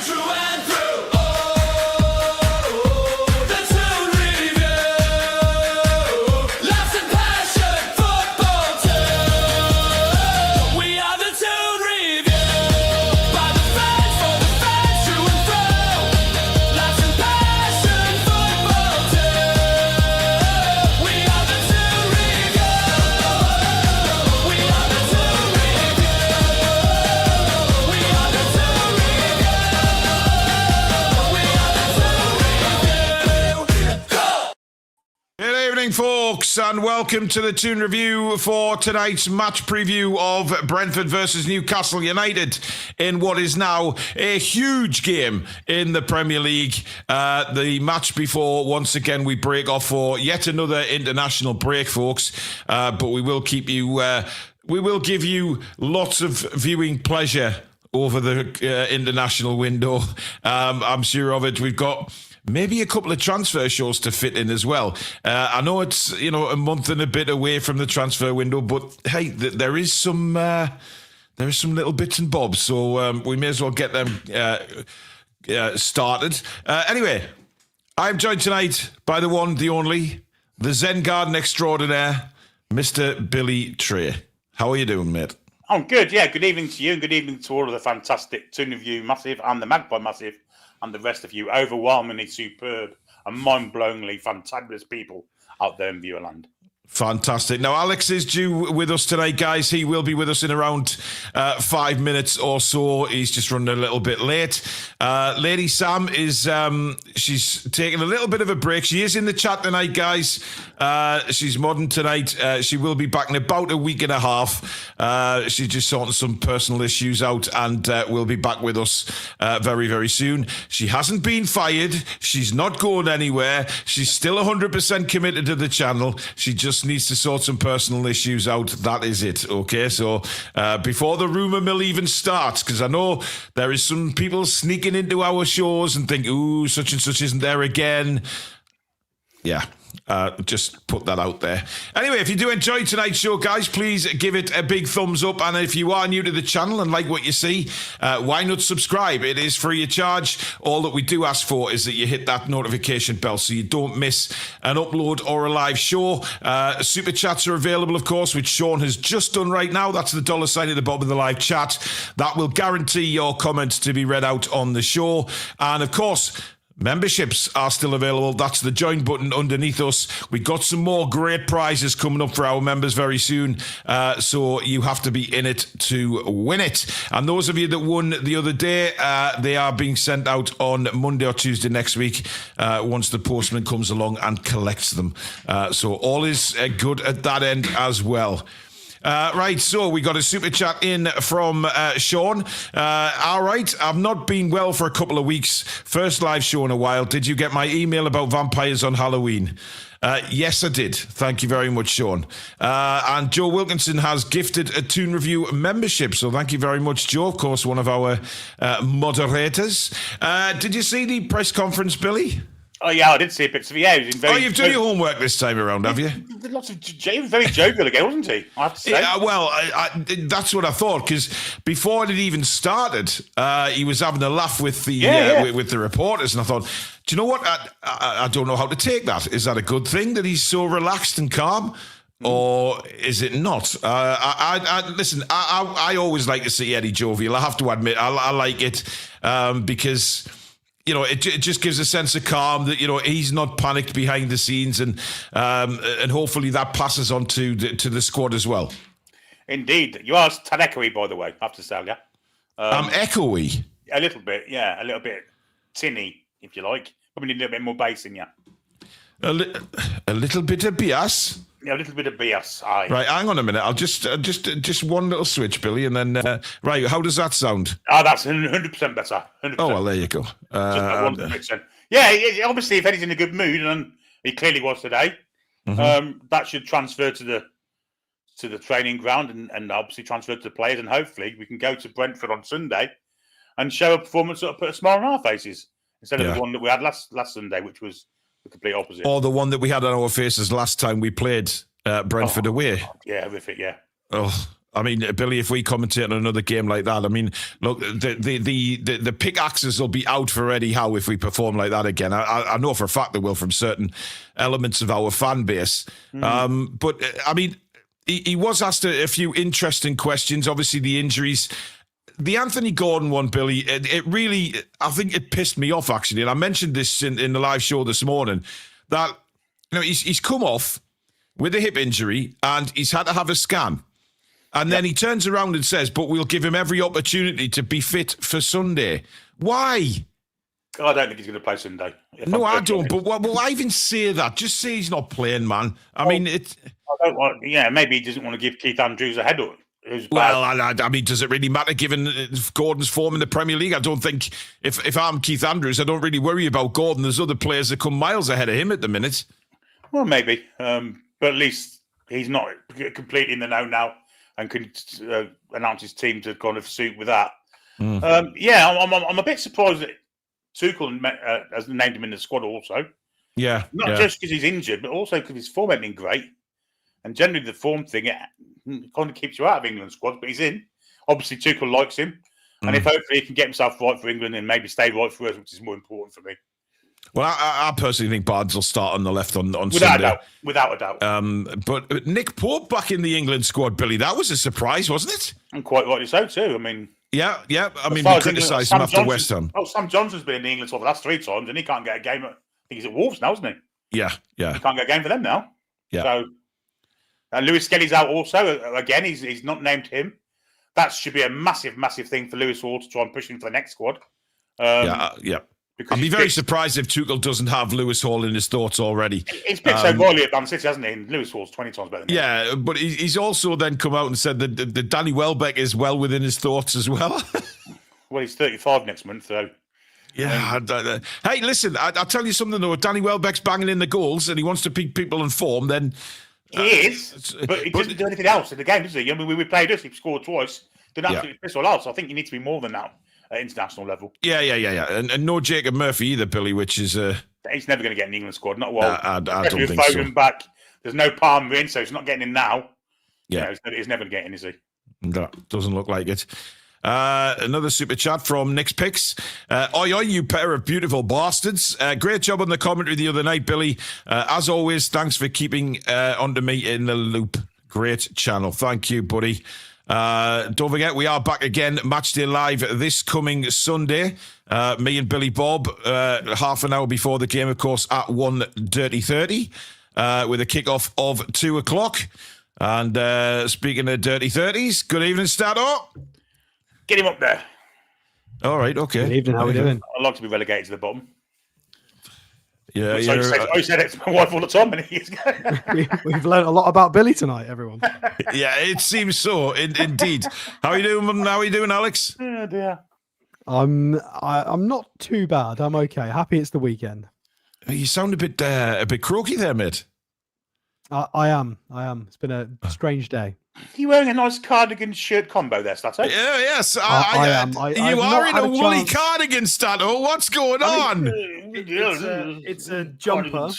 through and through. Oh, the Toon Review. Laughs and passion, football too. We are the Toon Review. By the fans, for the fans, through and through. Laughs and passion, football too. We are the Toon Review. We are the Toon Review. We are the Toon Review. We are the Toon Review. Go! Good evening, folks, and welcome to the Toon Review for tonight's match preview of Brentford versus Newcastle United in what is now a huge game in the Premier League. The match before, once again, we break off for yet another international break, folks, but we will keep you, we will give you lots of viewing pleasure over the international window. I'm sure of it. We've got maybe a couple of transfer shows to fit in as well. I know it's, a month and a bit away from the transfer window, but hey, there is some little bits and bobs, so we may as well get them started. Anyway, I'm joined tonight by the one, the only, the Zen Garden extraordinaire, Mr. Billy Trey. How are you doing, mate? I'm good, yeah. Good evening to you, and good evening to all of the fantastic Toon Review Massive and the Magpie Massive and the rest of you overwhelmingly superb and mind-blowingly fantabulous people out there in Viewerland. Fantastic. Now, Alex is due with us tonight, guys. He will be with us in around 5 minutes or so. He's just running a little bit late. Lady Sam is, she's taking a little bit of a break. She is in the chat tonight, guys. She's modding tonight. She will be back in about a week and a half. She's just sorting some personal issues out and will be back with us very, very soon. She hasn't been fired. She's not going anywhere. She's still 100% committed to the channel. She just needs to sort some personal issues out. That is it. Okay, so before the rumour mill even starts, because I know there is some people sneaking into our shows and think, ooh, such and such isn't there again. Yeah. Just put that out there. Anyway, if you do enjoy tonight's show, guys, please give it a big thumbs up. And if you are new to the channel and like what you see, why not subscribe? It is free of charge. All that we do ask for is that you hit that notification bell so you don't miss an upload or a live show. Super chats are available, of course, which Sean has just done right now. That's the $sign at the bottom of the live chat. That will guarantee your comments to be read out on the show. And of course, memberships are still available. That's the join button underneath us. We got some more great prizes coming up for our members very soon. So you have to be in it to win it. And those of you that won the other day, they are being sent out on Monday or Tuesday next week once the postman comes along and collects them. So all is good at that end as well. Right, so we got a super chat in from Sean. All right, I've not been well for a couple of weeks. First live show in a while. Did you get my email about vampires on Halloween? Yes, I did. Thank you very much, Sean. And Joe Wilkinson has gifted a Toon Review membership. So thank you very much, Joe. Of course, one of our moderators. Did you see the press conference, Billy? Oh, yeah, I did see bits of it. Yeah, he was very, you've done your homework this time around, have you? Lots of, he was very jovial again, wasn't he? I have to say. Yeah, well, that's what I thought, because before it even started, he was having a laugh with the with the reporters, and I thought, do you know what? I don't know how to take that. Is that a good thing that he's so relaxed and calm? Or is it not? Listen, I always like to see Eddie jovial. I have to admit, I like it because it just gives a sense of calm that, he's not panicked behind the scenes, and hopefully that passes on to the squad as well. Indeed. You are tad echoey, by the way, I have to say, yeah. I'm echoey? A little bit, yeah. A little bit tinny, if you like. Probably need a little bit more bass in you. A little bit of bass? Yeah, a little bit of bass. Aye. Right, hang on a minute. I'll just one little switch, Billy, and then right. How does that sound? Oh, that's 100% better. 100%. Oh well, there you go. Yeah, obviously, if Eddie's in a good mood, and he clearly was today, that should transfer to the training ground, and obviously transfer to the players, and hopefully we can go to Brentford on Sunday and show a performance that will put a smile on our faces instead of the one that we had last Sunday, which was the complete opposite. Or the one that we had on our faces last time we played Brentford away. God, yeah, horrific, yeah. Oh, I mean, Billy, if we commentate on another game like that, I mean, look, the pickaxes will be out for Eddie Howe if we perform like that again. I know for a fact they will from certain elements of our fan base. But, I mean, he was asked a few interesting questions. Obviously, the injuries. The Anthony Gordon one, Billy, it really, I think it pissed me off, actually. And I mentioned this in the live show this morning, that he's come off with a hip injury and he's had to have a scan. And then he turns around and says, but we'll give him every opportunity to be fit for Sunday. Why? I don't think he's going to play Sunday. No, I don't. But why even say that? Just say he's not playing, man. I mean, it's... I don't want, maybe he doesn't want to give Keith Andrews a head up. Well, I mean, does it really matter given Gordon's form in the Premier League? I don't think, if I'm Keith Andrews, I don't really worry about Gordon. There's other players that come miles ahead of him at the minute. Well, maybe. But at least he's not completely in the know now and can announce his team to kind of suit with that. I'm a bit surprised that Tuchel has named him in the squad also. Yeah. Not just because he's injured, but also because his form hasn't been great. And generally the form thing, it kind of keeps you out of England squads, but he's in. Obviously, Tuchel likes him. And if hopefully he can get himself right for England and maybe stay right for us, which is more important for me. Well, I personally think Barnes will start on the left on Without Sunday. a doubt. Without a doubt. But Nick Pope back in the England squad, Billy, that was a surprise, wasn't it? And quite rightly so, too. I mean... Yeah. I mean, we criticised him after West Ham. Oh, Sam Johnson's been in the England squad for the last 3 times, and he can't get a game. I think he's at Wolves now, isn't he? Yeah. He can't get a game for them now. Yeah. So, Lewis Skelly's out also. Again, he's not named him. That should be a massive, massive thing for Lewis Hall to try and push him for the next squad. Yeah. I'd be very surprised if Tuchel doesn't have Lewis Hall in his thoughts already. He's picked so royally at Man City, hasn't he? And Lewis Hall's 20 times better than him. Yeah, but he's also then come out and said that Danny Welbeck is well within his thoughts as well. Well, he's 35 next month, so... Yeah. Hey, listen, I'll tell you something, though. If Danny Welbeck's banging in the goals and he wants to keep people in form, then... He is, but he doesn't do anything else in the game, does he? I mean, we played us, he scored twice. Did absolutely piss all out, so I think you need to be more than that at international level. Yeah. And no Jacob Murphy either, Billy, which is... He's never going to get in the England squad, not well. I don't think so. Back. There's no Palmer in, so he's not getting in now. Yeah. He's never going to get in, is he? That doesn't look like it. Another super chat from Nick's Picks. Oi, you pair of beautiful bastards. Great job on the commentary the other night, Billy. As always, thanks for keeping onto me in the loop. Great channel. Thank you, buddy. Don't forget, we are back again, Matchday Live this coming Sunday. Me and Billy Bob, half an hour before the game, of course, at 1:30, with a kickoff of 2 o'clock. And speaking of dirty 30s, good evening, Stato. Get him up there. All right, okay. Good evening, how are we doing? I'd like to be relegated to the bottom. Yeah, I said it to my wife all the time many years ago. We've learned a lot about Billy tonight, everyone. yeah, it seems so, indeed. How are you doing, Alex? Oh, dear. I'm not too bad. I'm okay. Happy it's the weekend. You sound a bit croaky there, mate. I am. It's been a strange day. You wearing a nice cardigan shirt combo there, Stato? Yeah, yes. I am. You are in a woolly cardigan, Stato. What's going on? It's a jumper, but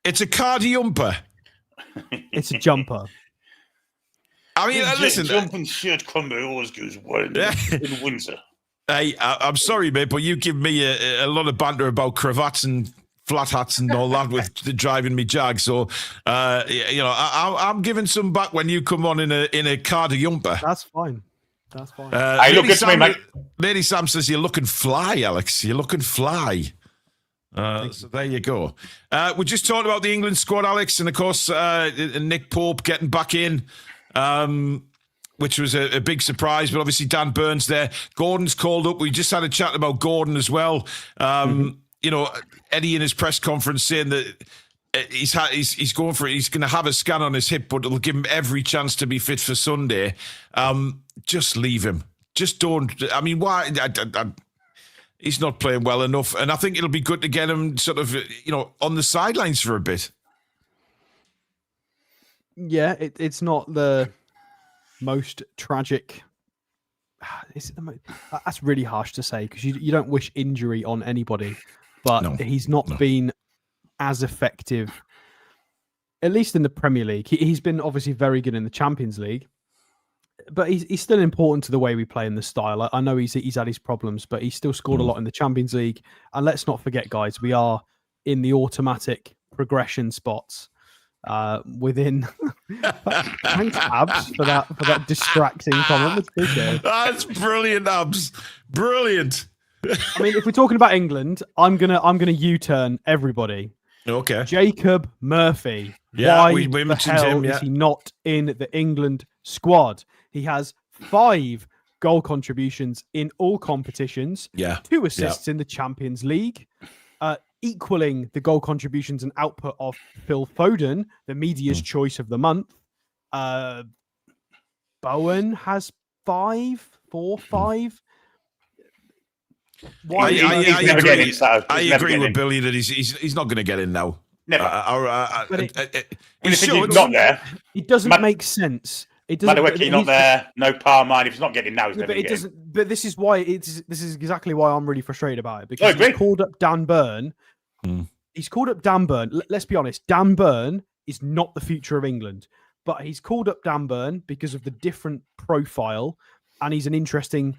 It's a cardiumper. It's a jumper. I mean, listen. Jumping shirt combo always goes well in winter. Hey, I'm sorry, mate, but you give me a lot of banter about cravats and flat hats and all that with driving me Jag. So, I'm giving some back when you come on in a cardiumper. That's fine. Hey, look, it's me, mate. Lady Sam says you're looking fly, Alex. You're looking fly. So there you go. We just talked about the England squad, Alex, and of course Nick Pope getting back in, which was a big surprise. But obviously Dan Burns there. Gordon's called up. We just had a chat about Gordon as well. Eddie in his press conference saying that he's going for it. He's going to have a scan on his hip, but it'll give him every chance to be fit for Sunday. Just leave him. Just don't. I mean, why? He's not playing well enough, and I think it'll be good to get him sort of, on the sidelines for a bit. Yeah, it's not the most tragic. That's really harsh to say because you don't wish injury on anybody, but he's not been as effective at least in the Premier League. He's been obviously very good in the Champions League, but he's still important to the way we play in the style. I know he's had his problems, but he still scored a lot in the Champions League. And let's not forget, guys, we are in the automatic progression spots within. Thanks, Abs, for that distracting comment. That's brilliant, Abs. Brilliant. I mean, if we're talking about England, I'm gonna U-turn everybody. Okay. Jacob Murphy. Yeah, Why we the mentioned hell him. Yeah. is he not in the England squad? He has 5 goal contributions in all competitions. Yeah. 2 assists in the Champions League, equaling the goal contributions and output of Phil Foden, the media's choice of the month. Bowen has 5. Why? I agree with Billy that he's not going to get in now. Never. He's not there. It doesn't make sense. It doesn't. Midweek not there. No Parmine. If he's not getting now, he's never getting. But this is why this is exactly why I'm really frustrated about it, because he's called up Dan Burn. He's called up Dan Burn. Let's be honest. Dan Burn is not the future of England, but he's called up Dan Burn because of the different profile, and he's an interesting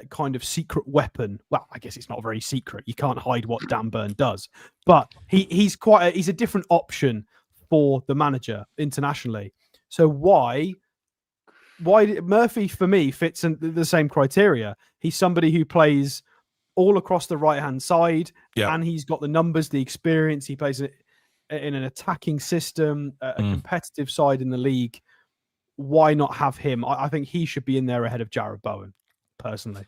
kind of secret weapon. Well, I guess it's not very secret. You can't hide what Dan Burn does, but he's a different option for the manager internationally. So why Murphy for me fits in the same criteria? He's somebody who plays all across the right hand side, and he's got the numbers, the experience. He plays in an attacking system, a competitive side in the league. Why not have him? I think he should be in there ahead of Jared Bowen. Personally,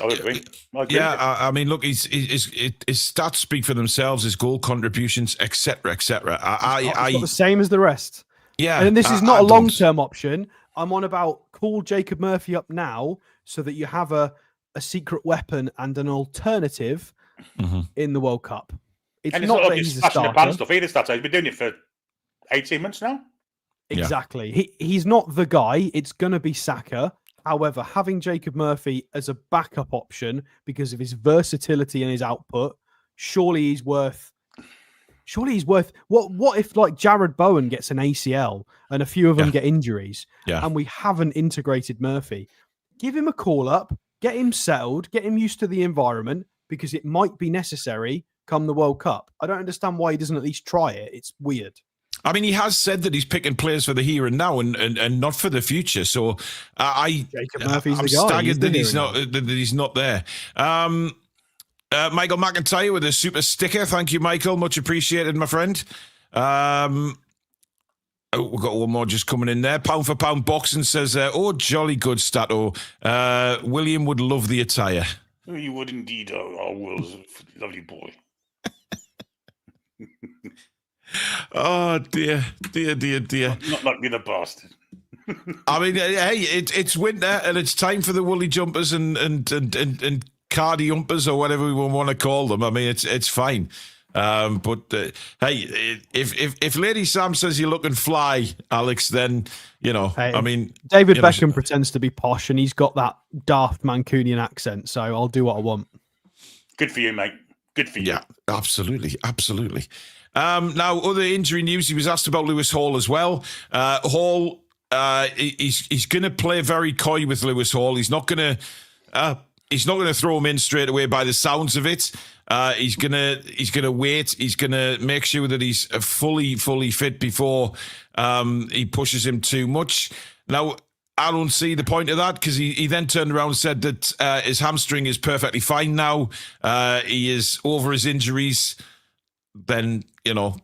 I agree. Yeah, I mean, look, his stats speak for themselves. His goal contributions, etc., etc. It's not the same as the rest. Yeah, and this is not a long-term option. I'm on about call Jacob Murphy up now so that you have a secret weapon and an alternative in the World Cup. It's not that he's a starter. Stuff either, starter. He's been doing it for 18 months now. Exactly. Yeah. He's not the guy. It's going to be Saka. However, having Jacob Murphy as a backup option because of his versatility and his output, surely he's worth. What if like Jared Bowen gets an ACL and a few of them get injuries, and we haven't integrated Murphy? Give him a call up, get him settled, get him used to the environment, because it might be necessary come the World Cup. I don't understand why he doesn't at least try it. It's weird. I mean, he has said that he's picking players for the here and now and not for the future. So Jacob Murphy's I'm the guy. staggered that he's not there. Michael McIntyre with a super sticker. Thank you, Michael. Much appreciated, my friend. We've got one more just coming in there. Pound for pound boxing says, "Oh, jolly good, Stato. William would love the attire." Oh, you would indeed. Oh, Will's a lovely boy. Oh dear. Not like being a bastard. I mean, hey, it's winter and it's time for the woolly jumpers and cardi jumpers or whatever we want to call them. I mean, it's fine. But hey, if Lady Sam says you're looking fly, Alex, then I mean, David Beckham pretends to be posh and he's got that daft Mancunian accent. So I'll do what I want. Good for you, mate. Good for you. Yeah, absolutely. Now, other injury news. He was asked about Lewis Hall as well. Hall, he's going to play very coy with Lewis Hall. He's not going to throw him in straight away. By the sounds of it, he's going to wait. He's going to make sure that he's fully fit before he pushes him too much. Now, I don't see the point of that, because he then turned around and said that his hamstring is perfectly fine now. He is over his injuries. Then,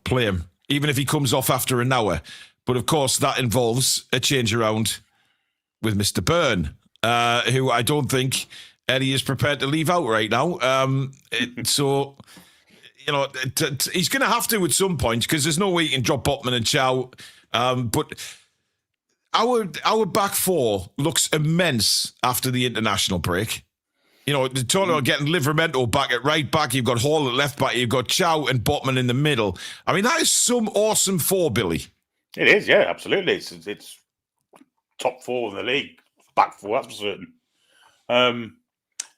play him, even if he comes off after an hour. But of course, that involves a change around with Mr. Byrne, who I don't think Eddie is prepared to leave out right now. So, he's going to have to at some point, because there's no way you can drop Botman and Chow. But our back four looks immense after the international break. The total getting Livramento back at right back. You've got Hall at left back. You've got Chow and Botman in the middle. I mean, that is some awesome four, Billy. It is, yeah, absolutely. It's top 4 in the league. Back 4, that's for certain.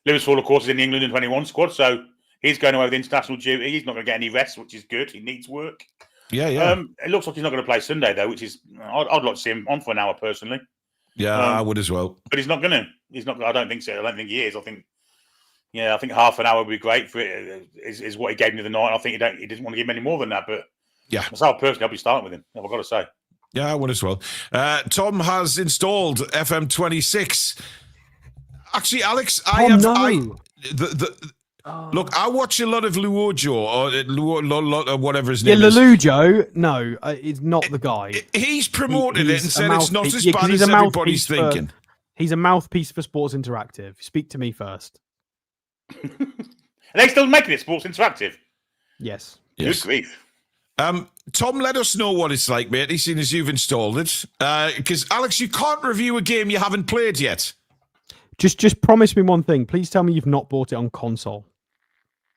Lewis Hall, of course, is in the England and 21 squad, so he's going away with international duty. He's not going to get any rest, which is good. He needs work. Yeah, yeah. It looks like he's not going to play Sunday though, which is I'd like to see him on for an hour personally. Yeah, I would as well. But he's not going to. He's not. I don't think so. I don't think he is. I think half an hour would be great for it. Is what he gave me the other night. I think he doesn't want to give him any more than that. But yeah, myself personally, I'll be starting with him. I've got to say. Yeah, I would as well. Tom has installed FM26. Actually, Alex, Look, I watch a lot of Luojo or whatever his name is. Yeah, Lelujo. No, it's not the guy. He's promoted it and said it's not as bad as everybody's thinking. He's a mouthpiece for Sports Interactive. Speak to me first. Are they still making it Sports Interactive? Yes. Good grief. Tom, let us know what it's like, mate, seeing as you've installed it. Because, Alex, you can't review a game you haven't played yet. Just promise me one thing. Please tell me you've not bought it on console.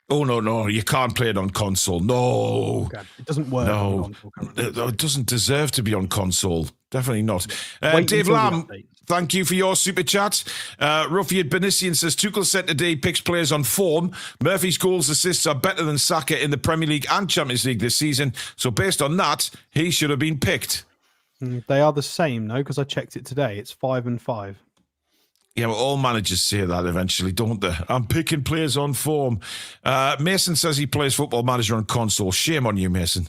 Oh, no. You can't play it on console. No. Okay. It doesn't work on console. It doesn't deserve to be on console. Definitely not. Dave Lamb, thank you for your super chat. Rufiad Benisian says, Tuchel said today picks players on form. Murphy's goals assists are better than Saka in the Premier League and Champions League this season. So based on that, he should have been picked. They are the same, no? Because I checked it today. It's 5 and 5. Yeah, well, all managers say that eventually, don't they? I'm picking players on form. Mason says he plays Football Manager on console. Shame on you, Mason.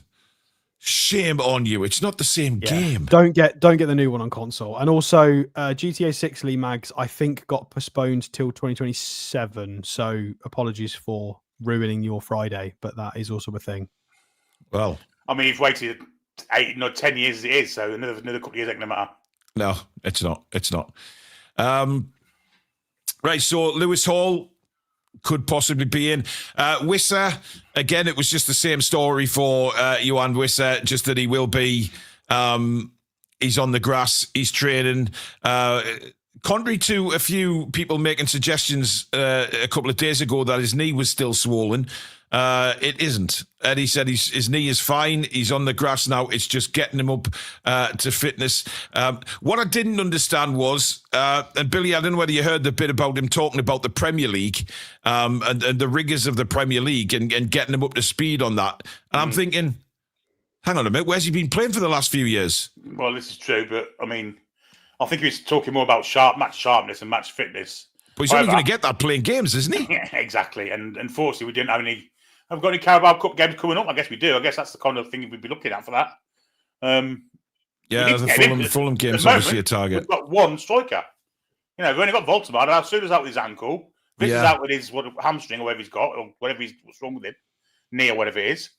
Shame on you. It's not the same game. Don't get the new one on console. And also, GTA 6 Lee Mags, I think, got postponed till 2027. So apologies for ruining your Friday, but that is also a thing. Well, I mean, you've waited 10 years as it is, so another couple of years ain't going to matter. No, it's not. It's not. Right, so Lewis Hall could possibly be in. Wissa, again, it was just the same story for Johan Wissa, just that he will be. He's on the grass, he's training. Contrary to a few people making suggestions a couple of days ago that his knee was still swollen, it isn't. Eddie said his knee is fine. He's on the grass now. It's just getting him up to fitness. What I didn't understand was, and Billy, I don't know whether you heard the bit about him talking about the Premier League and the rigours of the Premier League and getting him up to speed on that. And I'm thinking, hang on a minute, where's he been playing for the last few years? Well, this is true, but I mean, I think he was talking more about match sharpness and match fitness. But he's only going to get that playing games, isn't he? Yeah, exactly. And unfortunately, we didn't have any. Have we got any Carabao Cup games coming up? I guess we do. I guess that's the kind of thing we'd be looking at for that. Yeah, the Fulham game's obviously a target. We've got one striker. We've only got Voldemort. As soon as out with his ankle, this is out with his hamstring or whatever he's got, or what's wrong with him, knee or whatever it is.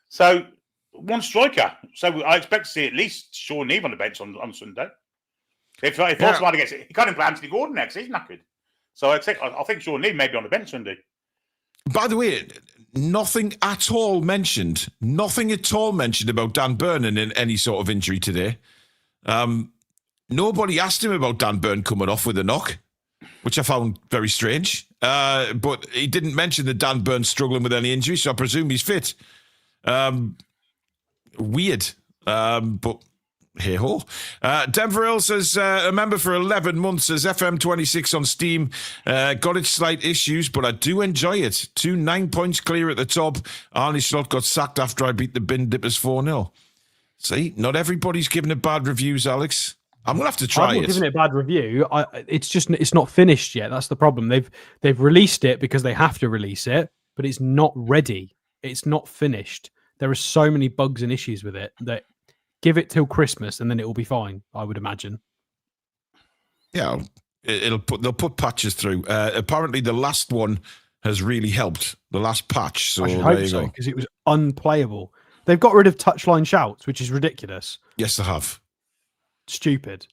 So one striker. So I expect to see at least Sean Neve on the bench on Sunday. If Voldemort gets it, he can't even play Anthony Gordon next. He's knackered. So I think Sean Neve may be on the bench Sunday. By the way, nothing at all mentioned about Dan Burn in any sort of injury today. Nobody asked him about Dan Burn coming off with a knock, which I found very strange. But he didn't mention that Dan Burn's struggling with any injury, so I presume he's fit. Weird. But hey-ho. Denver Hill says, a member for 11 months, says FM26 on Steam. Got its slight issues, but I do enjoy it. 9 points clear at the top. Arnie Slot got sacked after I beat the Bin Dippers 4-0. See, not everybody's giving it bad reviews, Alex. I'm going to have to try it. I'm not giving it a bad review. It's not finished yet. That's the problem. They've released it because they have to release it, but it's not ready. It's not finished. There are so many bugs and issues with it that give it till Christmas and then it will be fine, I would imagine. Yeah, they'll put patches through. Apparently, the last one has really helped. The last patch. So I should hope so, because it was unplayable. They've got rid of touchline shouts, which is ridiculous. Yes, they have. Stupid.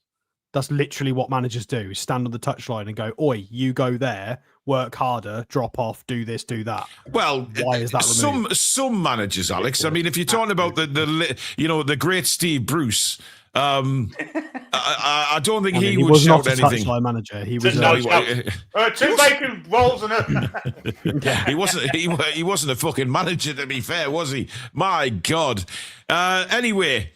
That's literally what managers do: stand on the touchline and go, "Oi, you go there, work harder, drop off, do this, do that." Well, why is that removed? Some managers, Alex. I mean, if you're talking about the great Steve Bruce, I don't think he would shout anything. He was not a touchline manager. He was two bacon rolls and a. He wasn't a fucking manager, to be fair, was he? My God. Anyway.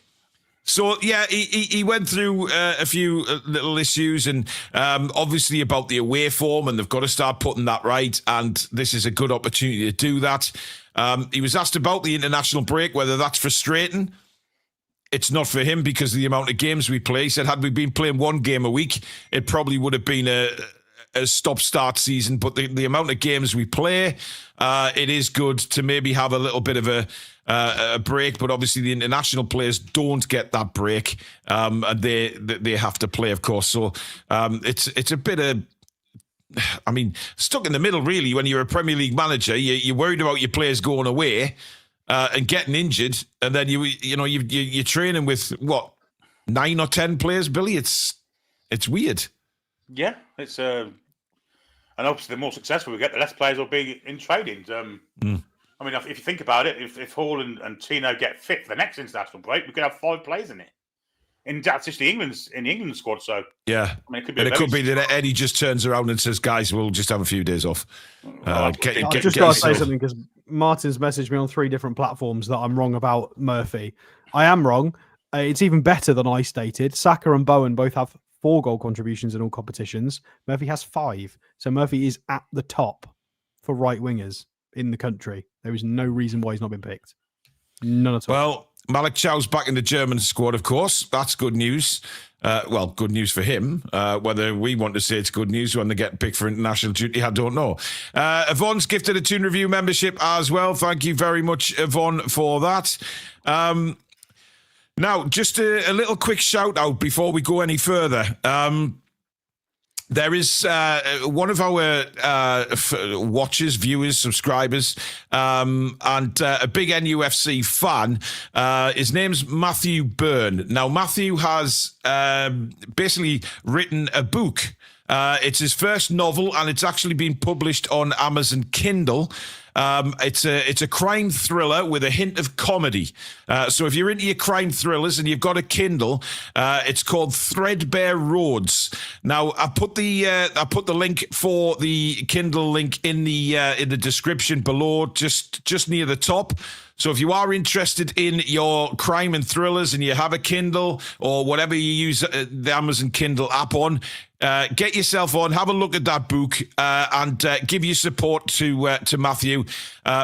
So, yeah, he went through a few little issues and obviously about the away form, and they've got to start putting that right. And this is a good opportunity to do that. He was asked about the international break, whether that's frustrating. It's not for him because of the amount of games we play. He said, had we been playing one game a week, it probably would have been a stop-start season. But the amount of games we play, it is good to maybe have a little bit of a break. But obviously the international players don't get that break. And they have to play, of course. So it's a bit of... I mean, stuck in the middle, really, when you're a Premier League manager. You're worried about your players going away and getting injured, and then you're training with what 9 or 10 players, Billy. It's weird. Yeah, it's and obviously the more successful we get, the less players will be in training. I mean, if you think about it, if Hall and Tino get fit for the next international break, we could have 5 players in it. And that's just the England squad. So yeah, I mean, it could be that Eddie just turns around and says, "Guys, we'll just have a few days off." I just got to say something because Martin's messaged me on 3 different platforms that I'm wrong about Murphy. I am wrong. It's even better than I stated. Saka and Bowen both have 4 goal contributions in all competitions. Murphy has 5. So Murphy is at the top for right wingers in the country. There is no reason why he's not been picked. None at all. Well, Malik Chow's back in the German squad, of course. That's good news. Good news for him. Whether we want to say it's good news when they get picked for international duty, I don't know. Yvonne's gifted a Toon Review membership as well. Thank you very much, Yvonne, for that. Now, just a little quick shout out before we go any further. There is one of our watchers, viewers, subscribers, and a big NUFC fan. His name's Matthew Byrne. Now, Matthew has basically written a book. It's his first novel, and it's actually been published on Amazon Kindle. It's a crime thriller with a hint of comedy. So if you're into your crime thrillers and you've got a Kindle, it's called Threadbare Roads. Now I put the link for the Kindle link in the description below, just near the top. So if you are interested in your crime and thrillers and you have a Kindle or whatever you use the Amazon Kindle app on, get yourself on, have a look at that book, and give your support to Matthew.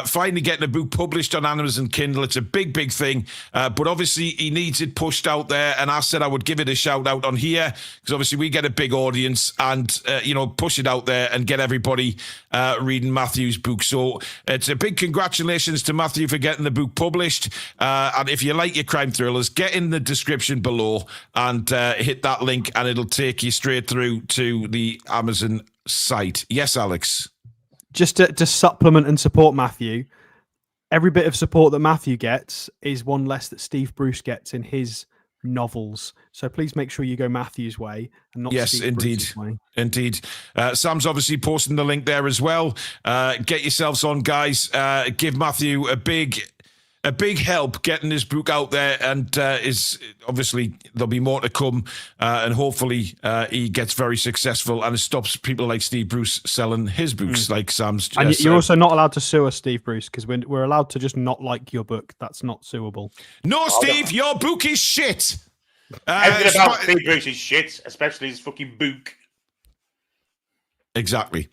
Finally getting a book published on Amazon Kindle. It's a big thing, but obviously he needs it pushed out there. And I said I would give it a shout out on here because obviously we get a big audience and, push it out there and get everybody reading Matthew's book. So it's a big congratulations to Matthew for getting the book published. And if you like your crime thrillers, get in the description below and hit that link and it'll take you straight through to the Amazon site. Yes, Alex. Just to supplement and support Matthew, every bit of support that Matthew gets is one less that Steve Bruce gets in his novels. So please make sure you go Matthew's way and not Steve Bruce's way. Indeed. Sam's obviously posting the link there as well. Get yourselves on, guys. Give Matthew a big help getting his book out there, and is obviously there'll be more to come, and hopefully he gets very successful and it stops people like Steve Bruce selling his books, like Sam's. And you're also not allowed to sue us, Steve Bruce, because we're allowed to just not like your book. That's not suable. No, Steve, your book is shit. Everything about Steve Bruce is shit, especially his fucking book. Exactly.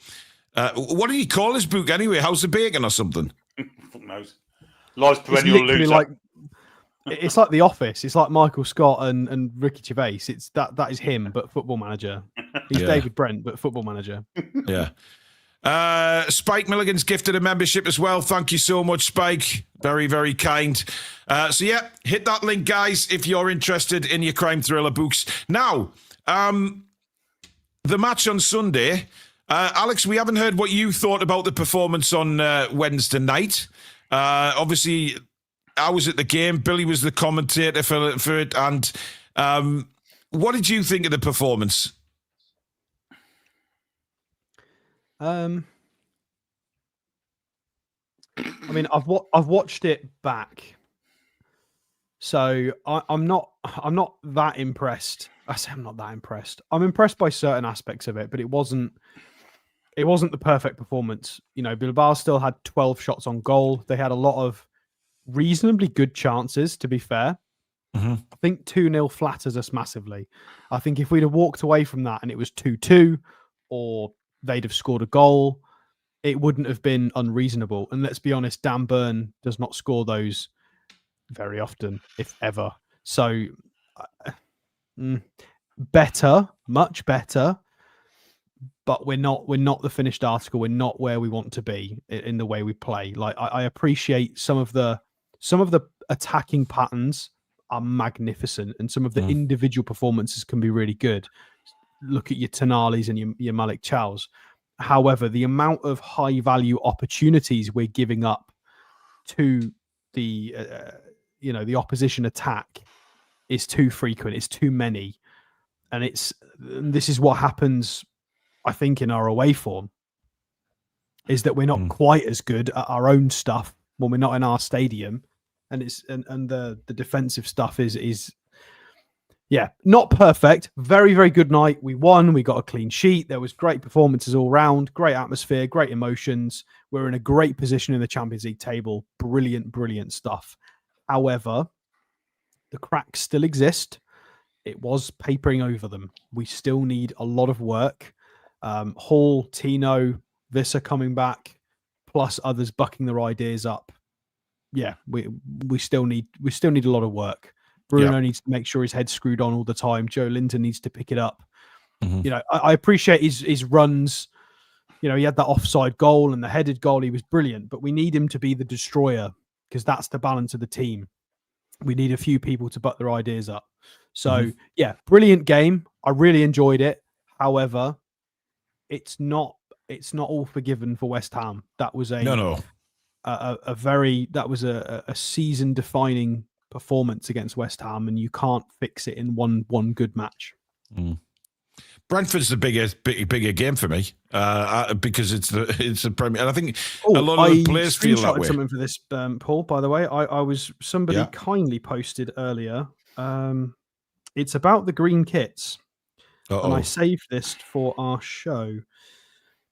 What did he call his book anyway? House of Bacon or something? Fuck knows. Life's perennial loser. It's like The Office. It's like Michael Scott and Ricky Gervais. It's that is him, but football manager. He's David Brent, but football manager. Yeah. Spike Milligan's gifted a membership as well. Thank you so much, Spike. Very, very kind. So yeah, hit that link, guys, if you're interested in your crime thriller books. Now, the match on Sunday. Alex, we haven't heard what you thought about the performance on Wednesday night. Obviously, I was at the game. Billy was the commentator for it. And what did you think of the performance? I mean, I've watched it back, so I'm not that impressed. I say I'm not that impressed. I'm impressed by certain aspects of it, but it wasn't the perfect performance. Bilbao still had 12 shots on goal. They had a lot of reasonably good chances, to be fair. Mm-hmm. I think 2-0 flatters us massively. I think if we'd have walked away from that and it was 2-2, or they'd have scored a goal, it wouldn't have been unreasonable. And let's be honest, Dan Burn does not score those very often, if ever. So better, much better. But we're not the finished article. We're not where we want to be in the way we play. Like I appreciate some of the attacking patterns are magnificent, and some of the individual performances can be really good. Look at your Tenalis and your Malik Chows. However, the amount of high value opportunities we're giving up to the the opposition attack is too frequent. It's too many, and this is what happens. I think in our away form is that we're not quite as good at our own stuff when we're not in our stadium, and the defensive stuff is not perfect. Very, very good night. We won. We got a clean sheet. There was great performances all round, great atmosphere, great emotions. We're in a great position in the Champions League table. Brilliant, brilliant stuff. However, the cracks still exist. It was papering over them. We still need a lot of work. Hall, Tino, Visser coming back, plus others bucking their ideas up. Yeah, we still need a lot of work. Bruno needs to make sure his head's screwed on all the time. Joe Linton needs to pick it up. I appreciate his runs. He had that offside goal and the headed goal. He was brilliant, but we need him to be the destroyer because that's the balance of the team. We need a few people to buck their ideas up. So brilliant game. I really enjoyed it. However, it's not all forgiven for West Ham. That was a season defining performance against West Ham, and you can't fix it in one good match. Brentford's the bigger game for me because it's the Premier, and I think a lot of the players feel that way. Something for this, Paul. By the way, somebody kindly posted earlier. It's about the green kits. And I saved this for our show.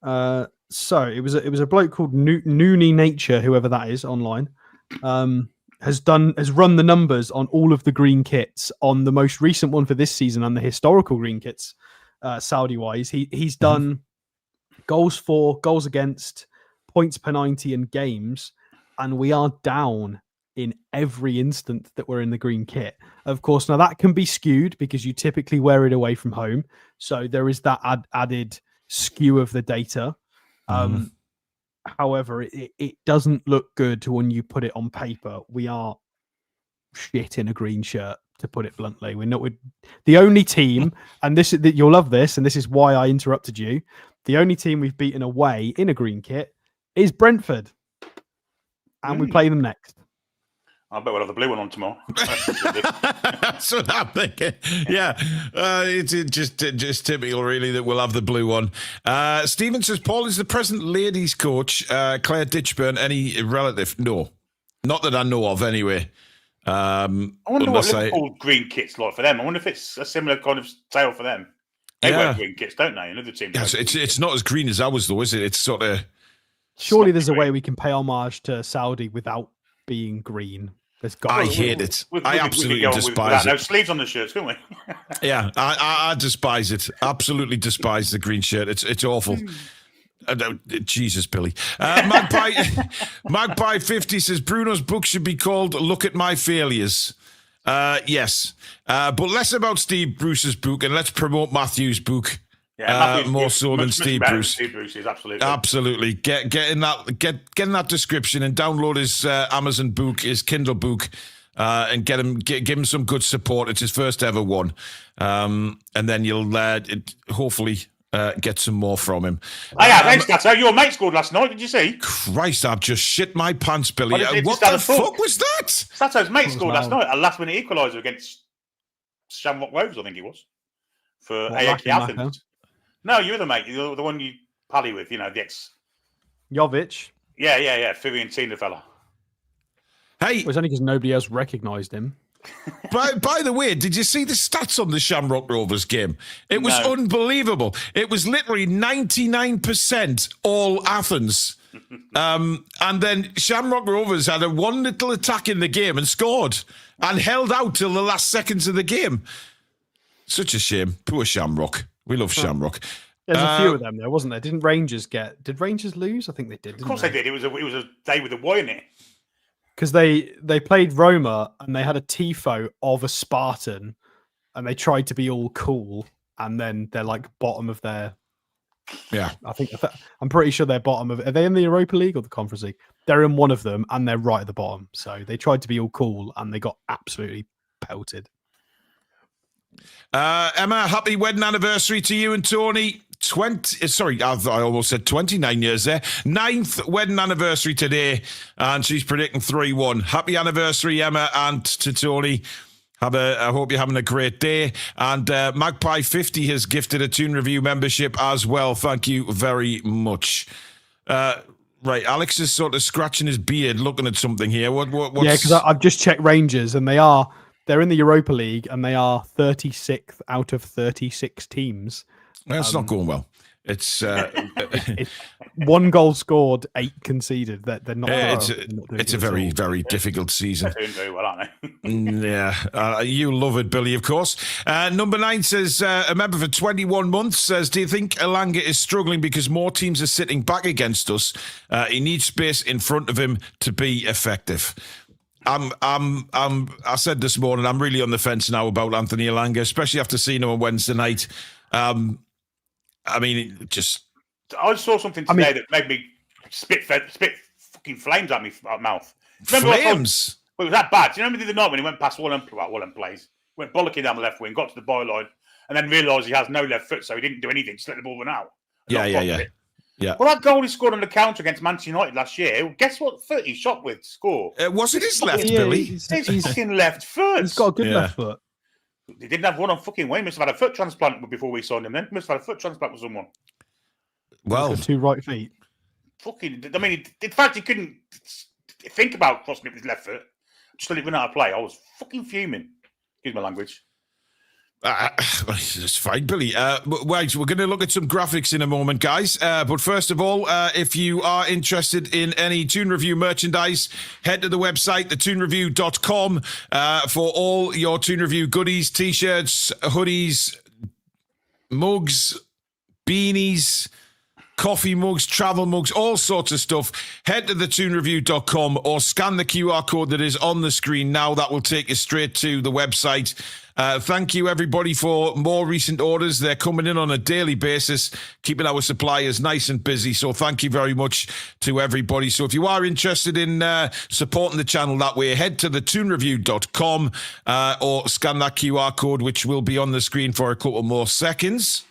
So it was a bloke called Noonie Nature, whoever that is online, has run the numbers on all of the green kits on the most recent one for this season and the historical green kits, Saudi wise. He's done goals for, goals against, points per 90 and games, and we are down in every instant that we're in the green kit. Of course, now that can be skewed because you typically wear it away from home. So there is that added skew of the data. However, it doesn't look good when you put it on paper. We are shit in a green shirt, to put it bluntly. We're not the only team, and you'll love this, and this is why I interrupted you. The only team we've beaten away in a green kit is Brentford. And we play them next. I bet we'll have the blue one on tomorrow. That's what I'm thinking. Yeah, it's just typical, really, that we'll have the blue one. Stephen says, Paul, is the present ladies' coach, Claire Ditchburn, any relative? No, not that I know of, anyway. I wonder what Liverpool green kit's like for them. I wonder if it's a similar kind of tale for them. They wear green kits, don't they? Another team. Yes, it's not as green as ours, though, is it? It's sort of. Surely there's a way we can pay homage to Saudi without being green. I hate it. I absolutely despise it. No sleeves on the shirts, don't we? Yeah, I despise it. Absolutely despise the green shirt. It's awful. Jesus, Billy. Magpie 50 says Bruno's book should be called "Look at My Failures." Yes, but less about Steve Bruce's book, and let's promote Matthew's book. Yeah, more so than Steve Bruce. Steve Bruce is absolutely. Absolutely. Get in that description and download his Amazon book, his Kindle book, and give him some good support. It's his first ever one, and then you'll hopefully get some more from him. Thanks, Stato. Your mate scored last night. Did you see? Christ, I've just shit my pants, Billy. What the fuck was that? Stato's mate scored last night, a last-minute equaliser against Shamrock Rovers, I think he was, for AEK Athens. No, you're the mate. You're the one you pally with, the ex. Jovic. Yeah. Fiorentina fella. Hey. It was only because nobody else recognised him. By the way, did you see the stats on the Shamrock Rovers game? It was unbelievable. It was literally 99% all Athens. And then Shamrock Rovers had a one little attack in the game and scored and held out till the last seconds of the game. Such a shame. Poor Shamrock. We love Shamrock. There's a few of them there, wasn't there? Did Rangers lose? I think they did. Of course they did. It was a day with a Y in it. Because they played Roma and they had a tifo of a Spartan, and they tried to be all cool, and then they're like bottom of their. Yeah, I'm pretty sure they're bottom of. Are they in the Europa League or the Conference League? They're in one of them, and they're right at the bottom. So they tried to be all cool, and they got absolutely pelted. Emma, happy wedding anniversary to you and Tony. I almost said 29 years there. 9th wedding anniversary today, and she's predicting 3-1. Happy anniversary, Emma, and to Tony. I hope you're having a great day. And Magpie 50 has gifted a Toon Review membership as well. Thank you very much. Right, Alex is sort of scratching his beard, looking at something here. What's... Yeah, because I've just checked Rangers, and they're in the Europa League, and they are 36th out of 36 teams. That's not going well. It's 1 goal scored, 8 conceded. They're not. It's a very, very difficult season. They're doing very well, aren't they? Yeah, you love it, Billy, of course. Number 9 says, a member for 21 months says, do you think Elanga is struggling because more teams are sitting back against us? He needs space in front of him to be effective. I said this morning, I'm really on the fence now about Anthony Elanga, especially after seeing him on Wednesday night. I saw something today that made me spit fucking flames at me mouth. Remember flames? It was that bad. Do you remember the other night when he went past Wallen plays, went bollocking down the left wing, got to the byline, and then realised he has no left foot, so he didn't do anything, just let the ball run out. Yeah. Well, that goal he scored on the counter against Manchester United last year, guess what foot he shot with to score? Was it his left, Billy? His fucking left foot. He's got a good left foot. He didn't have one on fucking way. He must have had a foot transplant before we signed him then. He must have had a foot transplant with someone. Well, 2 right feet. Fucking, I mean, in fact, he couldn't think about crossing it with his left foot. Just let it run out of play. I was fucking fuming. Excuse my language. It's fine, Billy. Right, we're going to look at some graphics in a moment, guys. But first of all, if you are interested in any Toon Review merchandise, head to the website, thetoonreview.com, for all your Toon Review goodies, t-shirts, hoodies, mugs, beanies, coffee mugs, travel mugs, all sorts of stuff. Head to thetoonreview.com or scan the QR code that is on the screen now. That will take you straight to the website. Thank you, everybody, for more recent orders. They're coming in on a daily basis, keeping our suppliers nice and busy. So thank you very much to everybody. So if you are interested in supporting the channel that way, head to thetoonreview.com or scan that QR code, which will be on the screen for a couple more seconds.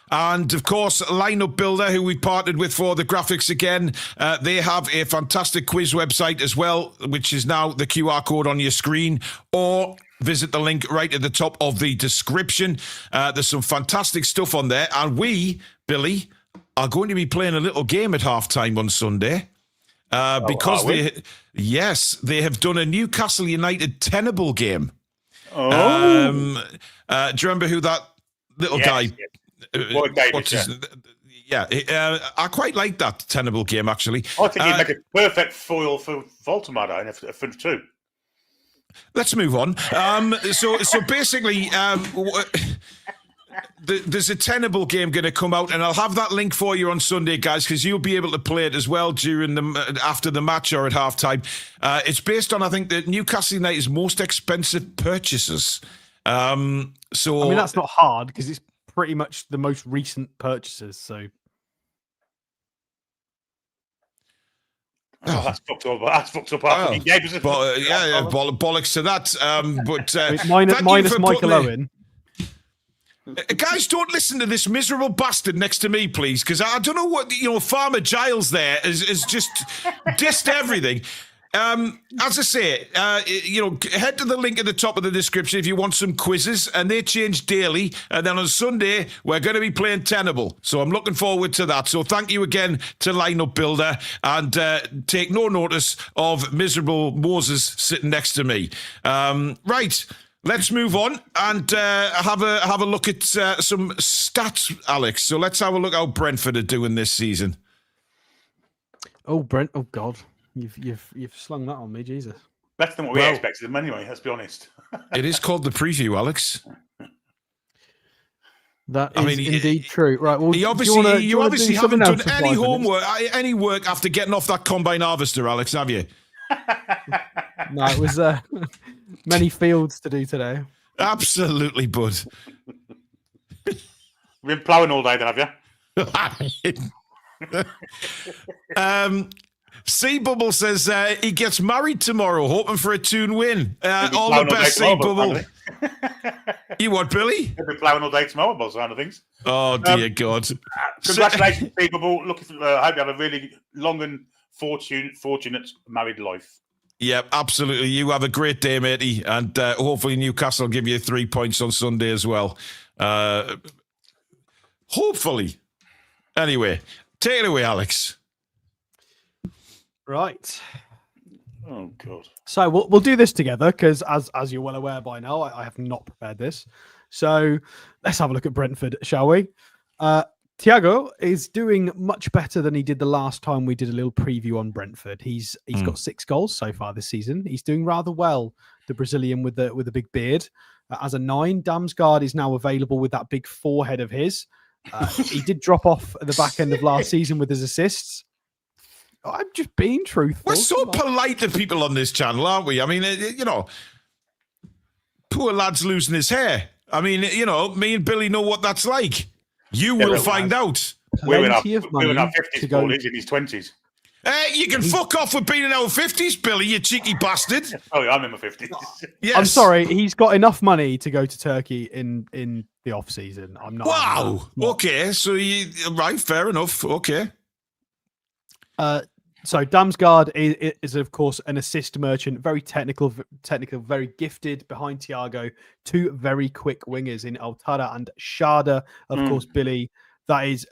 And, of course, Lineup Builder, who we partnered with for the graphics again, they have a fantastic quiz website as well, which is now the QR code on your screen, or visit the link right at the top of the description. There's some fantastic stuff on there. And we, Billy, are going to be playing a little game at halftime on Sunday. Because they have done a Newcastle United Tenable game. Oh. Do you remember who that little guy... I quite like that Tenable game, actually. I think he'd make a perfect foil for Voltamada in a front two. Let's move on. So basically, there's a Tenable game going to come out, and I'll have that link for you on Sunday, guys, because you'll be able to play it as well after the match or at halftime. It's based on, I think, the Newcastle United's most expensive purchases. So I mean, that's not hard because it's pretty much the most recent purchases. So that's fucked up. That's fucked up. Bollocks to that. But minus Michael Owen. Guys, don't listen to this miserable bastard next to me, please, because I don't know what Farmer Giles there is just dissed everything. As I say, head to the link at the top of the description if you want some quizzes, and they change daily. And then on Sunday, we're going to be playing Tenable. So I'm looking forward to that. So thank you again to Lineup Builder, and take no notice of miserable Moses sitting next to me. Right. Let's move on and have a look at some stats, Alex. So let's have a look how Brentford are doing this season. Oh, Brent! Oh God, you've slung that on me, Jesus. Better than what we expected them anyway. Let's be honest. It is called the preview, Alex. That is indeed true. Right. Well, you obviously haven't done any homework, any work after getting off that combine harvester, Alex, have you? No, it was many fields to do today. Absolutely, bud. You've been ploughing all day, then, have you? C Bubble says he gets married tomorrow, hoping for a Toon win. All the best, C Bubble. You what, Billy? He'll be ploughing all day tomorrow, by the sound of things. Oh dear God! Congratulations, C Bubble. I hope you have a really long and fortunate married life. Yeah, absolutely. You have a great day, matey, and hopefully Newcastle will give you 3 points on Sunday as well. Hopefully. Anyway, take it away, Alex. Right. Oh God. So we'll do this together because, as you're well aware by now, I have not prepared this. So let's have a look at Brentford, shall we? Thiago is doing much better than he did the last time we did a little preview on Brentford. He's got 6 goals so far this season. He's doing rather well. The Brazilian with the big beard. As a 9, Damsgaard is now available with that big forehead of his. He did drop off at the back end of last season with his assists. I'm just being truthful. We're so polite to people on this channel, aren't we? I mean, poor lad's losing his hair. I mean, me and Billy know what that's like. You will find out. We're in our 50s, Paul. He's in his 20s. You can fuck off with being in our 50s, Billy, you cheeky bastard. Oh, I'm in my 50s. Yes. I'm sorry. He's got enough money to go to Turkey in the off season. I'm not. Wow. Okay. So right. Fair enough. Okay. So Damsgaard is of course an assist merchant, very technical, very gifted behind Thiago. 2 very quick wingers in Altara and Sharda. Of course, Billy. That is,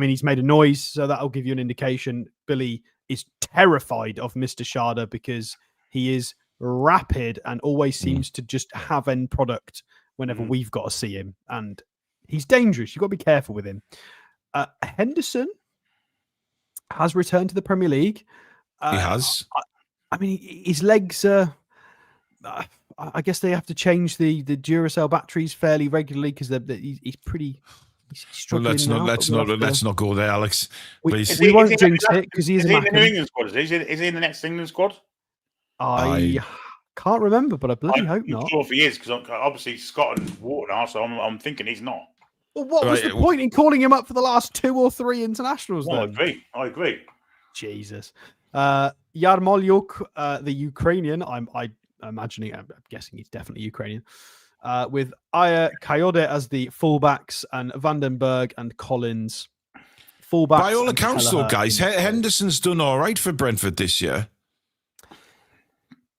he's made a noise, so that'll give you an indication. Billy is terrified of Mr. Sharda because he is rapid and always seems to just have end product whenever we've got to see him. And he's dangerous. You've got to be careful with him. Henderson has returned to the Premier League. He has. His legs are... I guess they have to change the Duracell batteries fairly regularly because he's pretty... Well, let's not go there, Alex. Please. We won't jinx it because he is in the New England squad. Is he in the next England squad? I can't remember, but I bloody hope not. I'm sure if he is, because obviously Scotland water now, so I'm thinking he's not. Well, what was the point in calling him up for the last 2 or 3 internationals? Well, then? I agree. Jesus. Yarmolyuk, the Ukrainian. I'm guessing he's definitely Ukrainian. With Aya Kayode as the fullbacks and Vandenberg and Collins fullbacks. By all accounts, though, guys, Henderson's done all right for Brentford this year.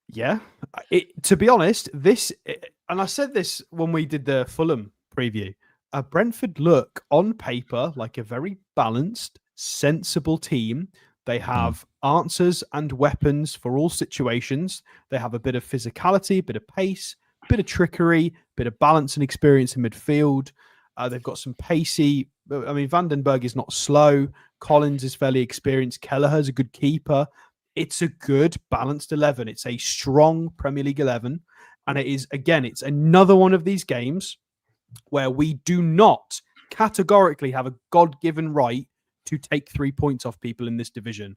Yeah. To be honest, and I said this when we did the Fulham preview, Brentford look on paper like a very balanced, sensible team. They have answers and weapons for all situations. They have a bit of physicality, a bit of pace, a bit of trickery, a bit of balance and experience in midfield. They've got some pacey. Vandenberg is not slow. Collins is fairly experienced. Kelleher's a good keeper. It's a good balanced 11. It's a strong Premier League 11. And it's another one of these games where we do not categorically have a God-given right to take 3 points off people in this division.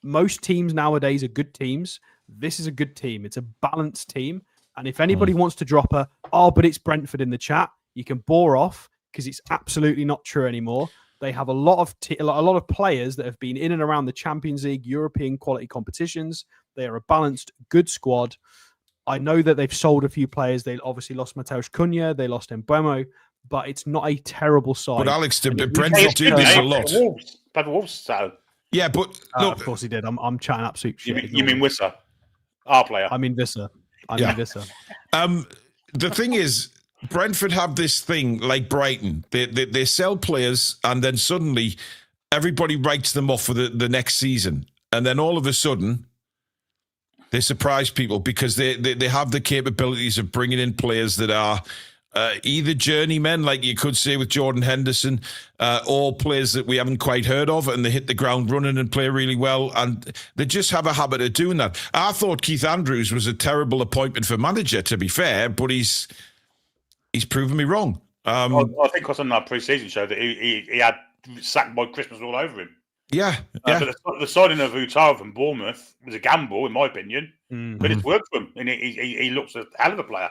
Most teams nowadays are good teams. This is a good team. It's a balanced team. And if anybody wants to drop but it's Brentford in the chat, you can bore off because it's absolutely not true anymore. They have a lot of players that have been in and around the Champions League, European quality competitions. They are a balanced, good squad. I know that they've sold a few players. They obviously lost Mateusz Cunha. They lost Mbeumo, but it's not a terrible side. But Alex, Brentford do this a lot. Wolves, so. Yeah, but look, of course he did. I'm chatting absolute shit. You mean Wissa, our player? I mean Visser. Visser. The thing is, Brentford have this thing like Brighton. They sell players and then suddenly everybody writes them off for the next season. And then all of a sudden, they surprise people because they have the capabilities of bringing in players that are either journeymen, like you could say with Jordan Henderson, or players that we haven't quite heard of, and they hit the ground running and play really well. And they just have a habit of doing that. I thought Keith Andrews was a terrible appointment for manager, to be fair, but he's proven me wrong. I think because on our pre-season show that he had sacked by Christmas all over him. Yeah. But the signing of Utara from Bournemouth was a gamble, in my opinion. But it's worked for him, and he looks a hell of a player.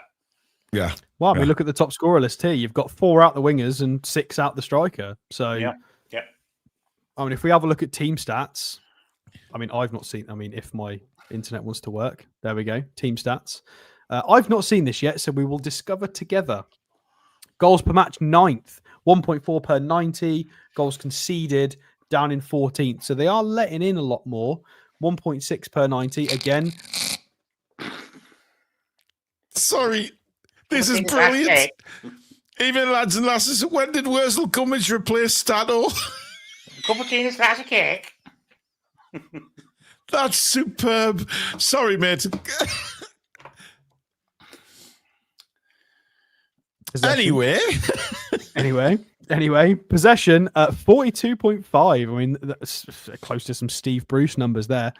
Yeah. Well, I mean, look at the top scorer list here. You've got 4 out the wingers and 6 out the striker. So, yeah. I mean, if we have a look at team stats, I mean, I've not seen. I mean, if my internet wants to work, there we go. Team stats. I've not seen this yet, so we will discover together. Goals per match, 9th, 1.4 per 90. Goals conceded, down in 14th. So they are letting in a lot more. 1.6 per 90. Again. Sorry. This is brilliant. Even lads and lasses, when did Wurzel Cummings replace Stato? Cup of tea and a slice of cake. That's superb. Sorry, mate. Anyway, possession at 42.5. I mean, that's close to some Steve Bruce numbers there.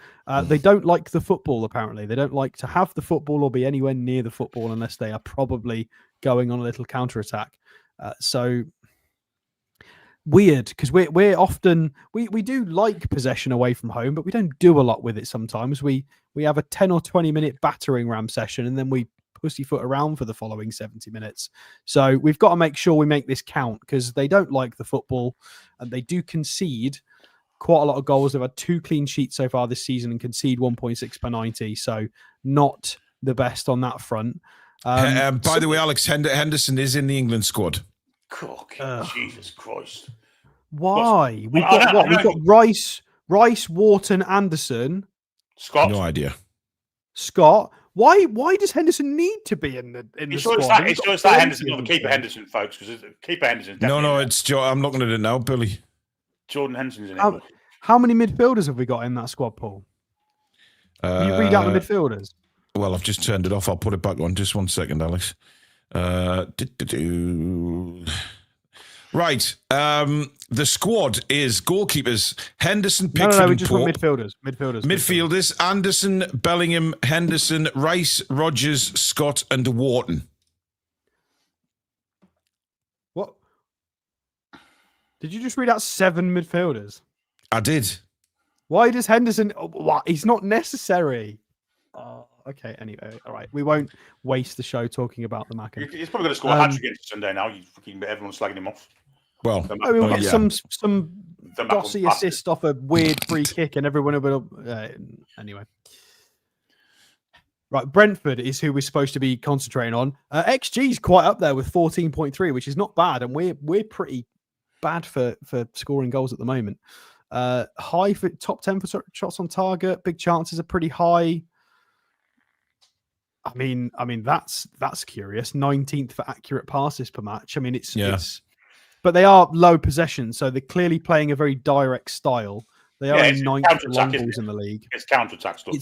They don't like the football, apparently. They don't like to have the football or be anywhere near the football unless they are probably going on a little counter-attack. So weird, because we're often we do like possession away from home, but we don't do a lot with it sometimes. We have a 10 or 20 minute battering ram session and then we pussyfoot around for the following 70 minutes. So we've got to make sure we make this count, because they don't like the football and they do concede quite a lot of goals. They've had 2 clean sheets so far this season and concede 1.6 per 90. So not the best on that front. By the way, Alex, Henderson is in the England squad. Jesus Christ. Why? We've got what? We've got Rice, Wharton, Anderson. Scott. No idea. Scott. Why does Henderson need to be in the squad? It's that Henderson, not the keeper Henderson, folks, because keeper Henderson. No, it's I'm looking at it now, Billy. Jordan Henderson's in it. How many midfielders have we got in that squad, Paul? Can you read out the midfielders? Well, I've just turned it off. I'll put it back on. Just 1 second, Alex. Right. The squad is goalkeepers: Henderson, Pickford, we and just Pope. want midfielders. Anderson, Bellingham, Henderson, Rice, Rodgers, Scott, and Wharton. What? Did you just read out 7 midfielders? I did. Why does Henderson? What? He's not necessary. Okay, anyway, all right. We won't waste the show talking about the Mackin. He's probably going to score a hat-trick against Sunday now. Everyone's slagging him off. Well, we've got some dossy assist off a weird free kick, and everyone will. Anyway, right. Brentford is who we're supposed to be concentrating on. XG is quite up there with 14.3, which is not bad, and we're pretty bad for scoring goals at the moment. High for top 10 for shots on target. Big chances are pretty high. I mean that's curious. 19th for accurate passes per match. I mean it's but they are low possession, so they're clearly playing a very direct style. They are in 9th for long balls in the league. It's counter-attack stuff.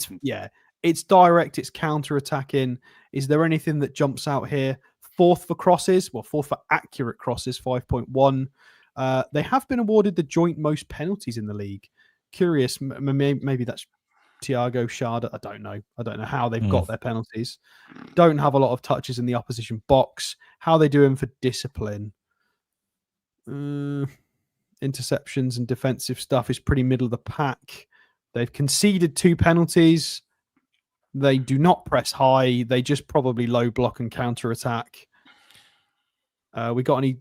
It's direct, it's counter-attacking. Is there anything that jumps out here? 4th for crosses, 4th for accurate crosses, 5.1. They have been awarded the joint most penalties in the league. Curious, maybe that's Thiago Shada. I don't know how they've got their penalties. Don't have a lot of touches in the opposition box. How they doing for discipline? Interceptions and defensive stuff is pretty middle of the pack. They've conceded 2 penalties. They do not press high. They just probably low block and counter attack. We got any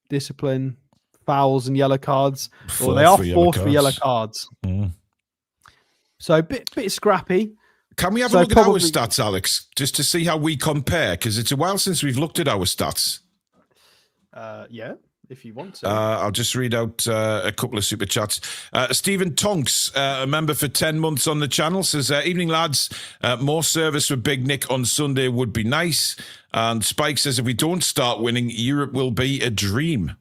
discipline, fouls and yellow cards? Well, they are 4th for yellow cards. So a bit scrappy. Can we have a look at our stats, Alex, just to see how we compare? Because it's a while since we've looked at our stats. Yeah, if you want to. I'll just read out a couple of super chats. Stephen Tonks, a member for 10 months on the channel, says, evening, lads. More service for Big Nick on Sunday would be nice. And Spike says, if we don't start winning, Europe will be a dream.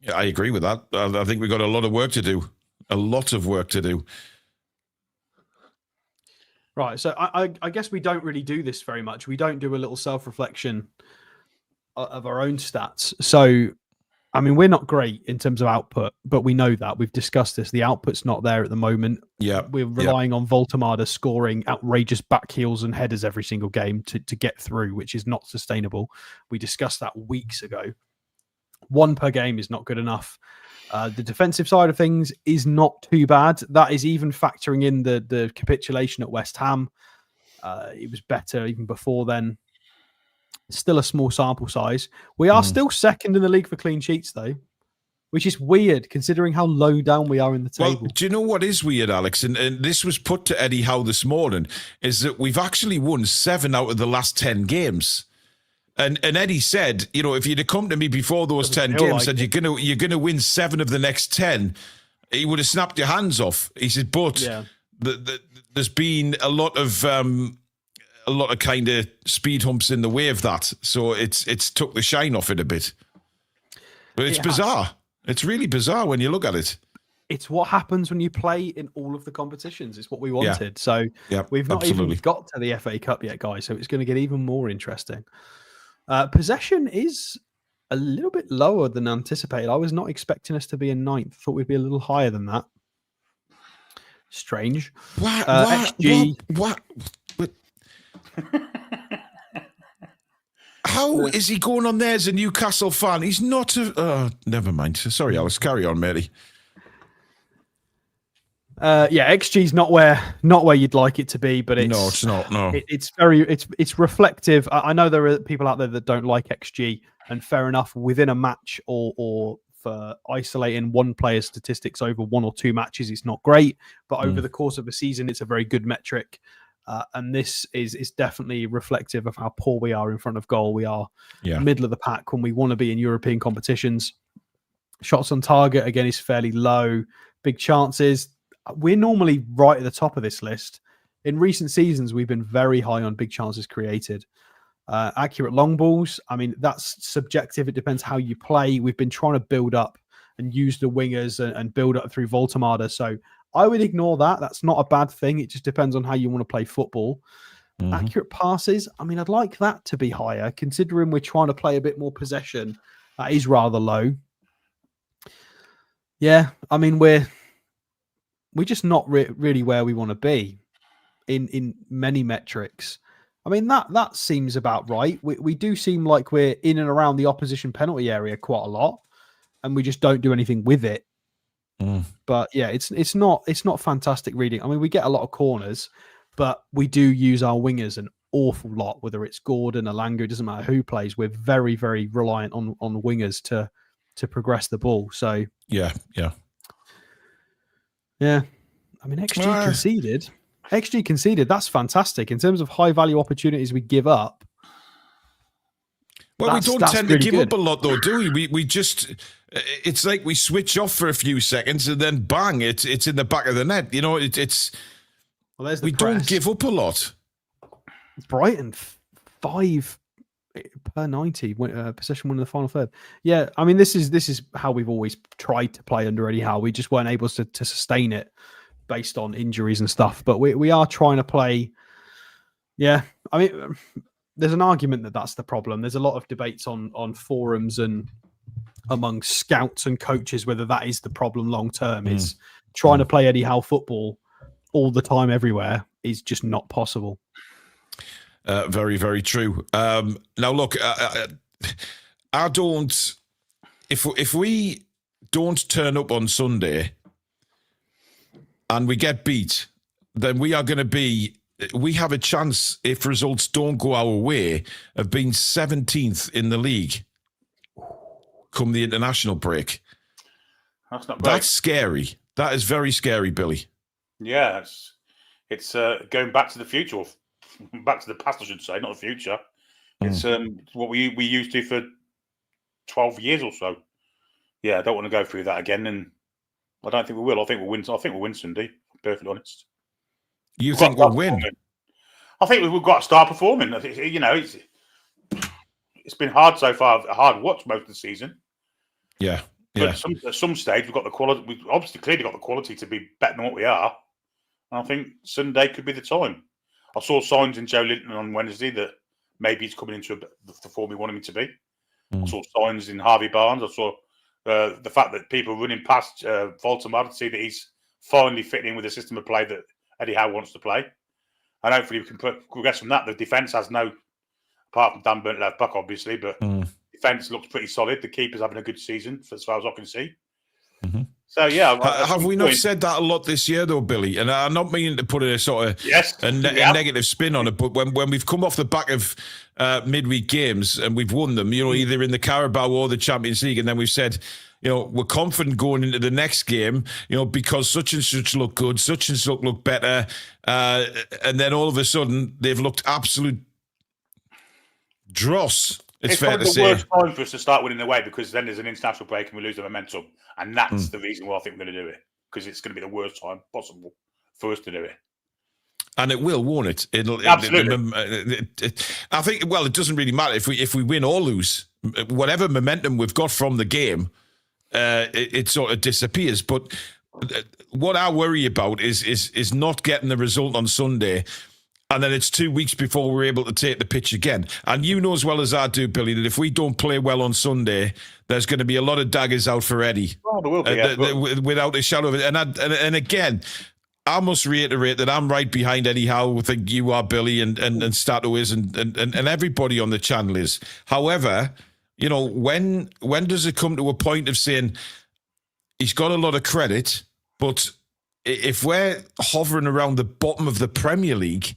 Yeah, I agree with that. I think we've got a lot of work to do. A lot of work to do. Right, so I guess we don't really do this very much. We don't do a little self-reflection of our own stats. So I mean, we're not great in terms of output, but we know that. We've discussed this. The output's not there at the moment. Yeah. We're relying on Voltemada scoring outrageous back heels and headers every single game to get through, which is not sustainable. We discussed that weeks ago. 1 per game is not good enough. The defensive side of things is not too bad. That is even factoring in the capitulation at West Ham. It was better even before then. Still a small sample size. We are still second in the league for clean sheets, though, which is weird considering how low down we are in the table. Well, do you know what is weird, Alex? And this was put to Eddie Howe this morning, is that we've actually won 7 out of the last 10 games. And Eddie said, you know, if you'd have come to me before those 10 games and you're gonna win 7 of the next 10, he would have snapped your hands off. He said, but there's been a lot of kind of speed humps in the way of that, so it's took the shine off it a bit. But it's bizarre. It's really bizarre when you look at it. It's what happens when you play in all of the competitions. It's what we wanted. Yeah. So we've not even got to the FA Cup yet, guys. So it's going to get even more interesting. Possession is a little bit lower than anticipated. I was not expecting us to be in 9th. Thought we'd be a little higher than that. Strange. What? XG. What? How is he going on there as a Newcastle fan? He's not a... never mind. Sorry, Alice. Carry on, matey. XG's not where you'd like it to be, but it's not. No, it's reflective. I know there are people out there that don't like XG, and fair enough. Within a match or for isolating one player's statistics over 1 or 2 matches, it's not great. But over the course of a season, it's a very good metric. And this is definitely reflective of how poor we are in front of goal. We are middle of the pack when we want to be in European competitions. Shots on target, again, is fairly low. Big chances. We're normally right at the top of this list. In recent seasons, we've been very high on big chances created. Accurate long balls, I mean, that's subjective. It depends how you play. We've been trying to build up and use the wingers and build up through Voltemada. So I would ignore that. That's not a bad thing. It just depends on how you want to play football. Accurate passes, I mean, I'd like that to be higher, considering we're trying to play a bit more possession. That is rather low. Yeah, I mean, we're just not really where we want to be in many metrics. I mean, that seems about right. We do seem like we're in and around the opposition penalty area quite a lot, and we just don't do anything with it. But yeah, it's not fantastic reading. I mean, we get a lot of corners, but we do use our wingers an awful lot, whether it's Gordon, Alanga, it doesn't matter who plays. We're very, very reliant on wingers to progress the ball. So yeah. I mean, XG conceded. That's fantastic in terms of high value opportunities we give up. Well, we don't tend to give up a lot, though, do we? We just, it's like we switch off for a few seconds and then bang, it's in the back of the net. You know, it's. Well, there's the we press. don't give up a lot. Brighton 5 per 90 possession win in the final third. Yeah, I mean, this is how we've always tried to play under Eddie Howe. We just weren't able to sustain it based on injuries and stuff. But we are trying to play. Yeah, I mean, there's an argument that that's the problem. There's a lot of debates on forums and among scouts and coaches whether that is the problem long term. Is trying to play Eddie Howe football all the time everywhere is just not possible. Very, very true. Now, look, I don't. If we don't turn up on Sunday and we get beat, then we are going to be. We have a chance, if results don't go our way, of being 17th in the league come the international break. That's not great. That's scary. That is very scary, Billy. Yeah, it's going back to the future, or back to the past, I should say, not the future. It's what we used to for 12 years or so. Yeah, I don't want to go through that again, and I don't think we will. I think we'll win. I think we'll win Sunday. I'm perfectly honest. You think we'll win? I think we've got to start performing. I think, it's been hard so far. A hard watch most of the season. Yeah. But at some stage, we've got the quality. We've obviously clearly got the quality to be better than what we are. And I think Sunday could be the time. I saw signs in Joe Linton on Wednesday that maybe he's coming into the form we want him to be. I saw signs in Harvey Barnes. I saw the fact that people running past Voldemort see that he's finally fitting in with the system of play that Eddie Howe wants to play. And hopefully we can progress from that. The defence has no, apart from Dan Burnt left back, obviously, but defence looks pretty solid. The keeper's having a good season, as far as I can see. Mm-hmm. So, yeah. Have we not said that a lot this year, though, Billy? And I'm not meaning to put a sort of a negative spin on it, but when we've come off the back of midweek games and we've won them, either in the Carabao or the Champions League, and then we've said, we're confident going into the next game, because such and such look good, such and such look better, and then all of a sudden they've looked absolute dross. It's fair to say. It's the worst time for us to start winning away, because then there's an international break and we lose the momentum. And that's the reason why I think we're going to do it, because it's going to be the worst time possible for us to do it. And it will, won't it? Absolutely. I think, well, it doesn't really matter if we win or lose. Whatever momentum we've got from the game, it sort of disappears. But what I worry about is not getting the result on Sunday, and then it's 2 weeks before we're able to take the pitch again. And you know as well as I do, Billy, that if we don't play well on Sunday, there's going to be a lot of daggers out for Eddie. Oh, there will be, without a shadow of it. And again, I must reiterate that I'm right behind Eddie Howe. I think you are, Billy, and Stato is, and everybody on the channel is. However, when does it come to a point of saying he's got a lot of credit, but if we're hovering around the bottom of the Premier League,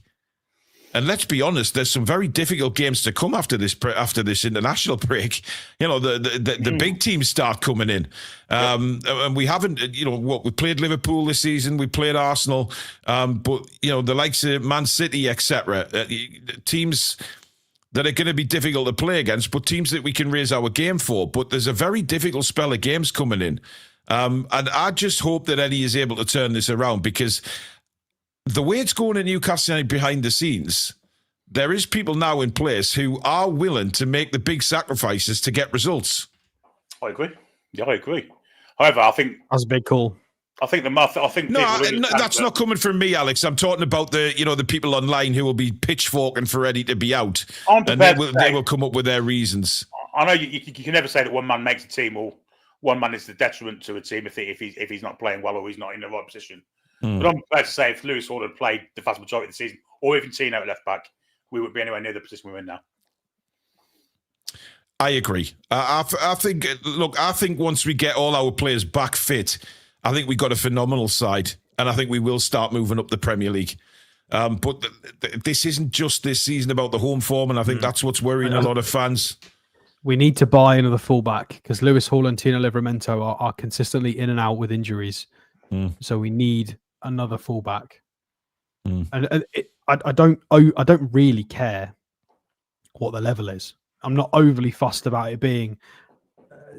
and let's be honest, there's some very difficult games to come after this international break. The big teams start coming in, and we haven't. We played Liverpool this season, we played Arsenal, but the likes of Man City, etc. Teams that are going to be difficult to play against, but teams that we can raise our game for. But there's a very difficult spell of games coming in, and I just hope that Eddie is able to turn this around, because the way it's going in Newcastle United behind the scenes, there is people now in place who are willing to make the big sacrifices to get results. I agree. Yeah, I agree. However, I think that's a big call. I think that's not coming from me, Alex. I'm talking about the people online who will be pitchforking for Eddie to be out, and they will come up with their reasons. I know you can never say that one man makes a team or one man is the detriment to a team if he's not playing well or he's not in the right position. But I'm prepared to say if Lewis Hall had played the vast majority of the season, or even Tino at left back, we wouldn't be anywhere near the position we're in now. I agree. I think once we get all our players back fit, I think we've got a phenomenal side, and I think we will start moving up the Premier League. But this isn't just this season about the home form, and I think that's what's worrying a lot of fans. We need to buy another fullback, because Lewis Hall and Tino Livramento are consistently in and out with injuries. So we need another fullback, and I don't really care what the level is. I'm not overly fussed about it being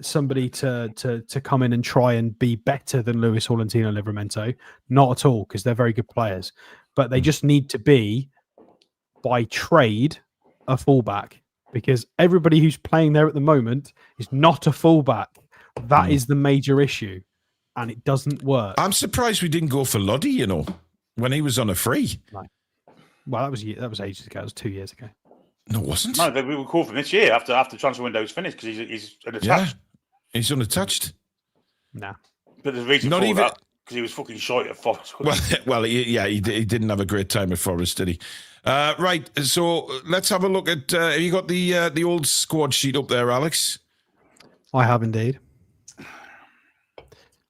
somebody to come in and try and be better than Lewis Hall and Tino Livramento. Not at all, because they're very good players, but they just need to be by trade a fullback, because everybody who's playing there at the moment is not a fullback. That is the major issue. And it doesn't work. I'm surprised we didn't go for Loddy, when he was on a free. No. Well, that was ages ago. That was 2 years ago. No, it wasn't. No, we were called for this year after transfer window's finished, because he's unattached. Yeah, he's unattached. Nah. But there's a reason for that, because he was fucking short at Forest. He didn't have a great time at Forest, did he? Right, so let's have a look at. Have you got the old squad sheet up there, Alex? I have indeed.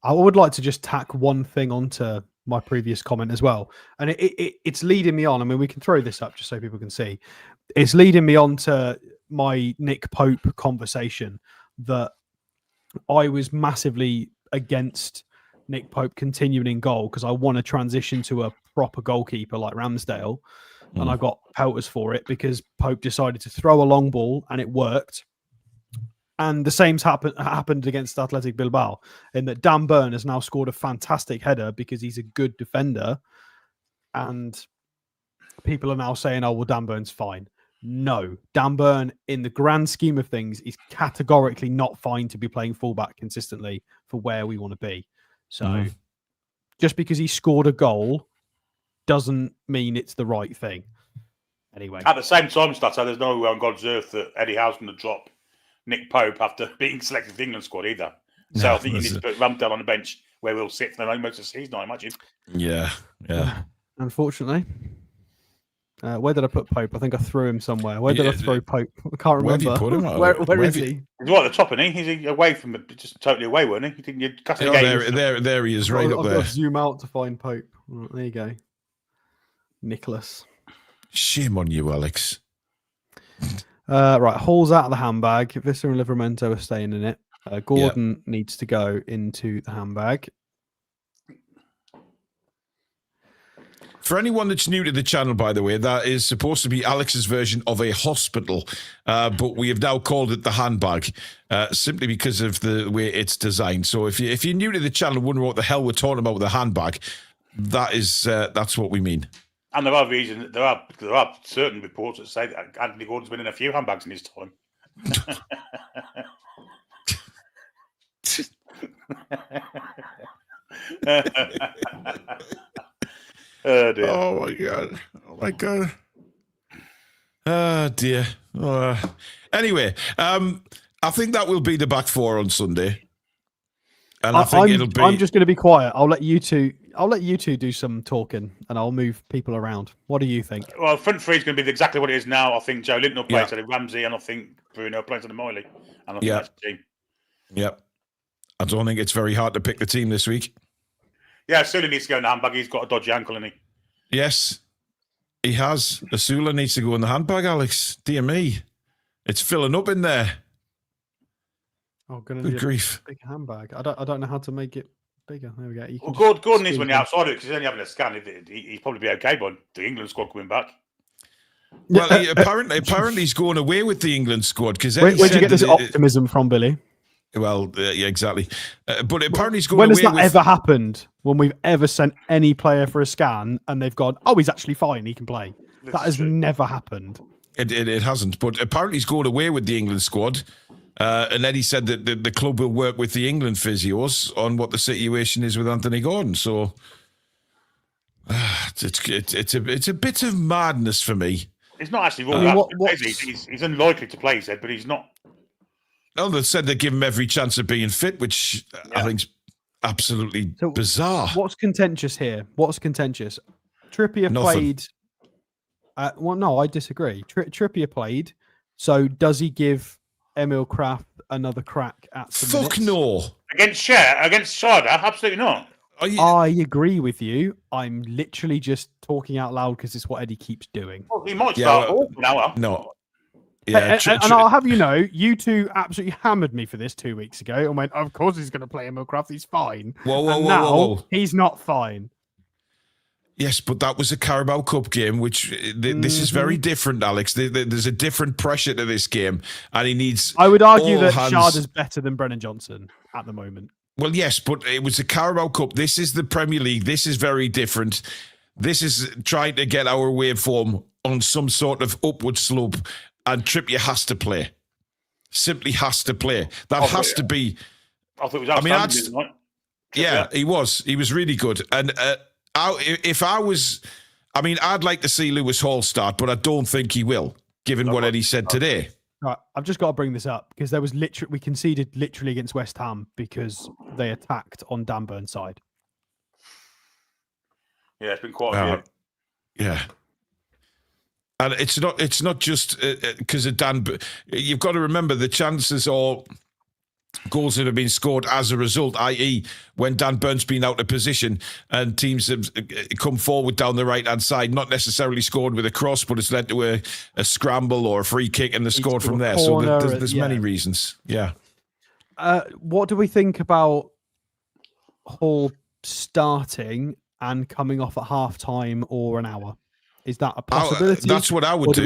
I would like to just tack one thing onto my previous comment as well. And it's leading me on. I mean, we can throw this up just so people can see. It's leading me on to my Nick Pope conversation, that I was massively against Nick Pope continuing in goal, because I want to transition to a proper goalkeeper like Ramsdale. And I got pelters for it, because Pope decided to throw a long ball and it worked. And the same's happened against Athletic Bilbao, in that Dan Burn has now scored a fantastic header because he's a good defender. And people are now saying, oh, well, Dan Burn's fine. No, Dan Burn, in the grand scheme of things, is categorically not fine to be playing fullback consistently for where we want to be. So just because he scored a goal doesn't mean it's the right thing. Anyway. At the same time, Stato, there's no way on God's earth that Eddie Howe's going to drop Nick Pope after being selected for the England squad either. So I think you need to put Ramsdale on the bench where we'll sit for the most of the season, I imagine. Yeah. Unfortunately. Where did I put Pope? I think I threw him somewhere. Where did I throw Pope? I can't remember. Where have you put him? Where is he? He's right at the top, isn't he? He's away from just totally away, weren't he? You think you'd cast there he is, right up there. I've got to zoom out to find Pope. Right, there you go. Nicholas. Shame on you, Alex. Right, Hall's out of the handbag. Visser and Livramento are staying in it. Gordon needs to go into the handbag. For anyone that's new to the channel, by the way, that is supposed to be Alex's version of a hospital, but we have now called it the handbag, simply because of the way it's designed. So if you're new to the channel and wondering what the hell we're talking about with the handbag, that's what we mean. And there are certain reports that say that Anthony Gordon's been in a few handbags in his time. Oh dear! Oh my god! Oh my god! Oh dear! Anyway, I think that will be the back four on Sunday, and I think it'll be. I'm just going to be quiet. I'll let you two do some talking, and I'll move people around. What do you think? Well, front three is going to be exactly what it is now. I think Joe Linton will play to the Ramsey, and I think Bruno plays to the Miley, and I think that's the team. Yep. I don't think it's very hard to pick the team this week. Yeah, Asula needs to go in the handbag. He's got a dodgy ankle, hasn't he? Yes, he has. Asula needs to go in the handbag, Alex. Dear me. It's filling up in there. Oh, going to be grief. A big handbag. I don't know how to make it bigger. There we go. Well, Gordon is when you're outside of it because he's only having a scan. He'd probably be okay by the England squad coming back. Well, apparently he's going away with the England squad. Where'd you get this optimism from, Billy? Well, yeah, exactly. But apparently he's going away. When has that ever happened? When we've ever sent any player for a scan and they've gone, oh, he's actually fine, he can play. That has never happened. It hasn't. But apparently he's going away with the England squad. And Eddie said that the club will work with the England physios on what the situation is with Anthony Gordon. So it's a bit of madness for me. He's not actually ruled out. He's unlikely to play, he said, but he's not. Oh, they said they give him every chance of being fit, which I think's absolutely bizarre. What's contentious here? Trippier played. Well, no, I disagree. Trippier played. So does he give Emil Kraft another crack at some minutes? No. Against Sharda? Absolutely not. I agree with you. I'm literally just talking out loud because it's what Eddie keeps doing. Well, he might start an hour. No. Yeah, and I'll have you know, you two absolutely hammered me for this 2 weeks ago and went, of course he's going to play Emil Kraft. He's fine. Whoa. He's not fine. Yes, but that was a Carabao Cup game, which this is very different, Alex. There's a different pressure to this game, and he needs. I would argue that Sharda's better than Brennan Johnson at the moment. Well, yes, but it was a Carabao Cup. This is the Premier League. This is very different. This is trying to get our waveform on some sort of upward slope, and Trippier has to play. Simply has to play. That has to be. I thought it was outstanding. Yeah, he was. He was really good. And if I was, I'd like to see Lewis Hall start, but I don't think he will, given what Eddie said today. Right, I've just got to bring this up because there was we conceded literally against West Ham because they attacked on Dan Burn's side. Yeah, it's been quite a few. Yeah. And it's not just because of Dan. You've got to remember the chances or goals that have been scored as a result, i.e. when Dan Burn's been out of position and teams have come forward down the right-hand side, not necessarily scored with a cross, but it's led to a scramble or a free kick and they scored from there. So there's many reasons. Yeah. What do we think about Hall starting and coming off at half-time or an hour? Is that a possibility? That's what I would do.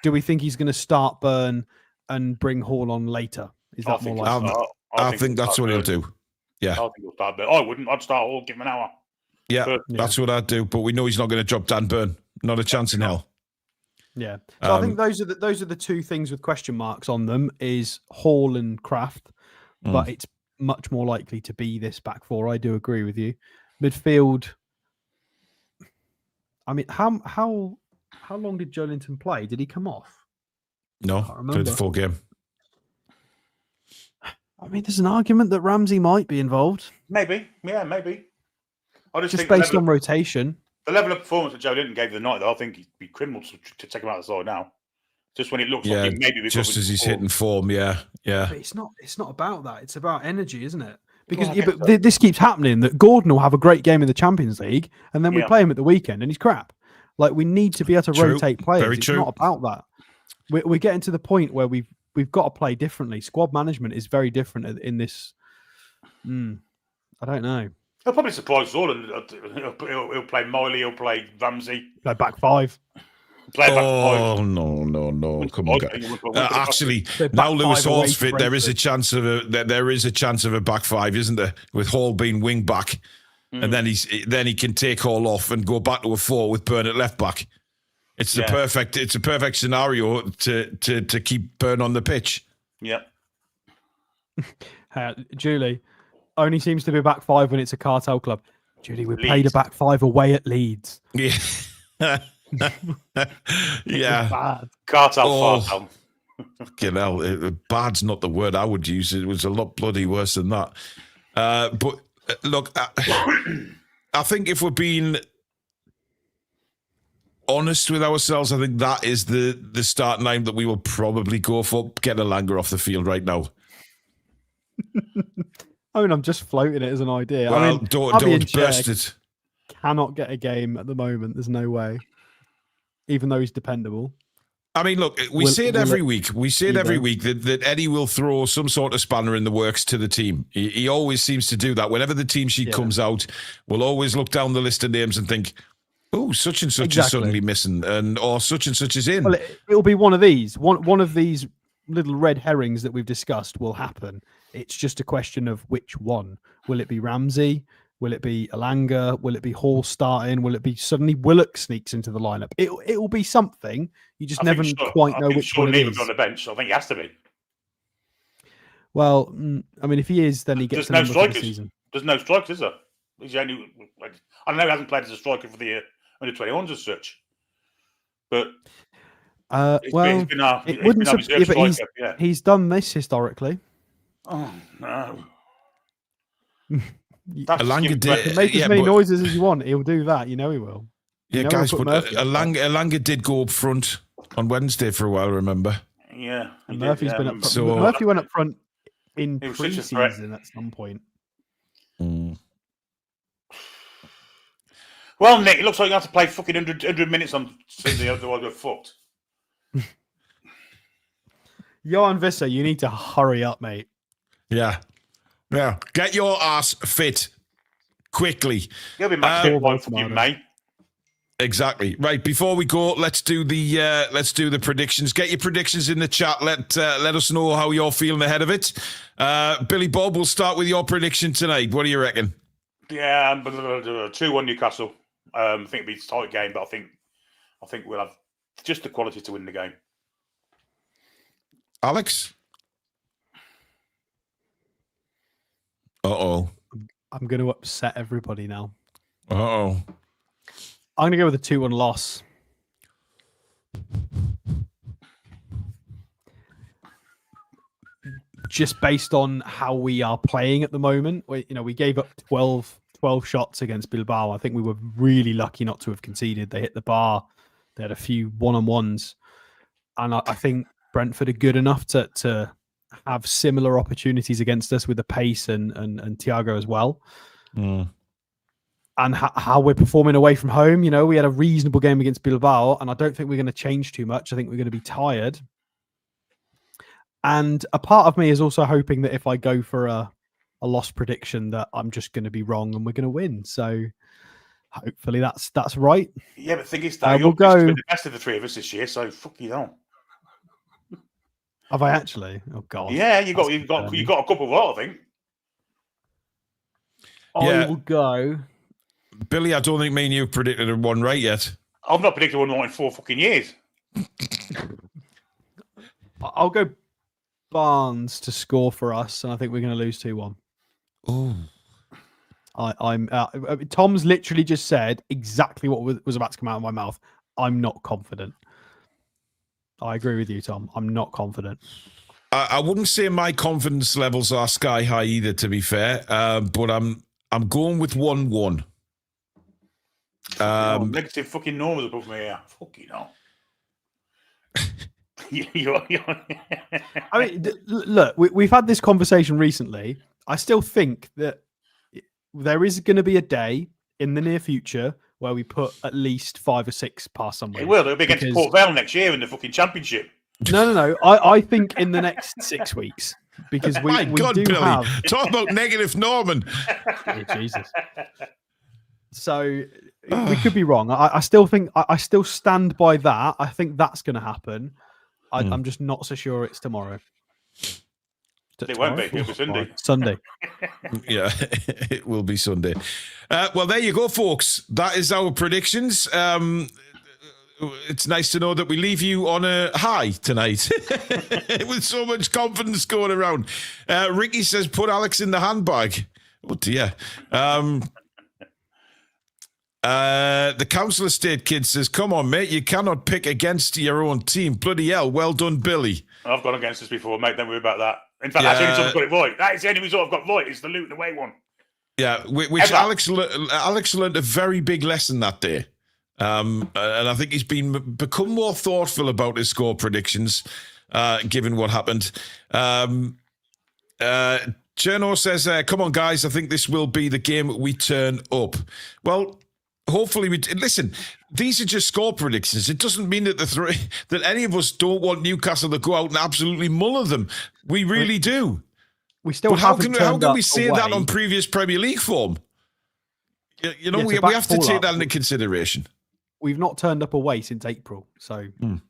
Do we think he's going to start Burn and bring Hall on later? Is that more likely? I think that's what he'll do. Yeah. I think he'll start Burn. I wouldn't. I'd start Hall, give him an hour. Yeah, that's what I'd do. But we know he's not going to drop Dan Burn. Not a chance in hell. Yeah. So I think those are the two things with question marks on them is Hall and Kraft, but it's much more likely to be this back four. I do agree with you. Midfield. How long did Joelinton play? Did he come off? No, played the full game. I mean, there's an argument that Ramsey might be involved. Maybe, yeah, maybe. I just think based on rotation. The level of performance that Joe Linton gave the night, though, I think he'd be criminal to take him out of the side now. Just when it looks like maybe just as he's hitting form, yeah. But it's not about that. It's about energy, isn't it? Because this keeps happening. That Gordon will have a great game in the Champions League, and then we play him at the weekend, and he's crap. Like, we need to be able to rotate players. Very true. It's not about that. We're getting to the point where we've got to play differently. Squad management is very different in this. I don't know. He'll probably surprise us all. He'll play Miley. He'll play Ramsey. Play back five. No! Come on, actually, now Lewis Hall's fit. There is a chance of a back five, isn't there? With Hall being wing back, and then he can take Hall off and go back to a 4 with Burn at left back. It's a perfect scenario to keep Burn on the pitch. Yeah. Julie, only seems to be back five when it's a cartel club. Julie, we played a back five away at Leeds. Yeah. Yeah. Cartel. You know, bad's not the word I would use. It was a lot bloody worse than that. But look, I think if we're being honest with ourselves, I think that is the start line that we will probably go for. Get Elanga off the field right now. I mean, I'm just floating it as an idea. Well, I mean, don't burst it. Cannot get a game at the moment. There's no way. Even though he's dependable. I mean, look, we say it every week. We say it every week that Eddie will throw some sort of spanner in the works to the team. He always seems to do that. Whenever the team sheet comes out, we'll always look down the list of names and think, oh, such and such is suddenly missing, or such and such is in. Well, it'll be one of these. One of these little red herrings that we've discussed will happen. It's just a question of which one. Will it be Ramsey? Will it be Elanga? Will it be Hall starting? Will it be suddenly Willock sneaks into the lineup? It will be something. You just never quite know which one it is. On the bench. I think he has to be. Well, I mean, if he is, then he gets the number for the season. There's no strikers, is there? He's only. I know he hasn't played as a striker for the under-21s as such, but he's done this historically. Oh no. Elanga did make as many noises as you want. He'll do that. You know he will. Yeah, guys, but Elanga did go up front on Wednesday for a while. Remember? Yeah, Murphy's been up front. So Murphy went up front in pre-season at some point. Well, Nick, it looks like you have to play fucking 100 minutes on Sunday, otherwise we're fucked. Johan Visser, you need to hurry up, mate. Yeah. Get your ass fit quickly. You'll be match fit one fucking mate. Exactly. Right. Before we go, let's do the predictions. Get your predictions in the chat. Let us know how you're feeling ahead of it. Billy Bob, we'll start with your prediction tonight. What do you reckon? Yeah, 2-1 Newcastle. I think it'll be a tight game, but I think we'll have just the quality to win the game. Alex? Uh-oh. I'm going to upset everybody now. Uh-oh. I'm going to go with a 2-1 loss. Just based on how we are playing at the moment. We gave up 12 shots against Bilbao. I think we were really lucky not to have conceded. They hit the bar. They had a few one-on-ones. And I think Brentford are good enough to have similar opportunities against us with the pace and Thiago as well. And how we're performing away from home. We had a reasonable game against Bilbao, and I don't think we're going to change too much. I think we're going to be tired. And a part of me is also hoping that if I go for a loss prediction, that I'm just going to be wrong and we're going to win. So hopefully that's right. Yeah, but the thing is, though, you're the best of the three of us this year, so fuck you don't. Have I actually? Oh God! Yeah, you got a couple right, I think. I will go. Billy, I don't think me and you predicted one right yet. I've not predicted one right in 4 fucking years. I'll go Barnes to score for us, and I think we're going to lose 2-1. Oh. I'm. Tom's literally just said exactly what was about to come out of my mouth. I'm not confident. I agree with you, Tom. I'm not confident. I wouldn't say my confidence levels are sky high either, to be fair. But I'm going with 1-1. Negative fucking numbers above me here. Fucking hell. I mean, look, we've had this conversation recently. I still think that there is going to be a day in the near future where we put at least 5 or 6 past somewhere. It will. It'll be against Port Vale next year in the fucking championship. No. I think in the next 6 weeks, because My God, do Billy, have. talk about negative Norman. Oh, Jesus. So we could be wrong. I still think I still stand by that. I think that's going to happen. I'm just not so sure it's tomorrow. It won't be. It'll be Sunday. Sunday. Yeah, it will be Sunday. Well, there you go, folks. That is our predictions. It's nice to know that we leave you on a high tonight with so much confidence going around. Ricky says, put Alex in the handbag. Oh, dear. The Council Estate kid says, come on, mate, you cannot pick against your own team. Bloody hell, well done, Billy. I've gone against this before, mate. Don't worry about that. In fact, that's the only time I've got it right. That is the only result I've got right. It's the Luton away one. Yeah, which Alex learned a very big lesson that day. And I think he's become more thoughtful about his score predictions, given what happened. Cherno says, come on, guys, I think this will be the game we turn up. Well, hopefully we listen. These are just score predictions. It doesn't mean that that any of us don't want Newcastle to go out and absolutely muller them. We really do. We still. But how can we say that on previous Premier League form? You know, we have to take that into consideration. We've not turned up away since April, so we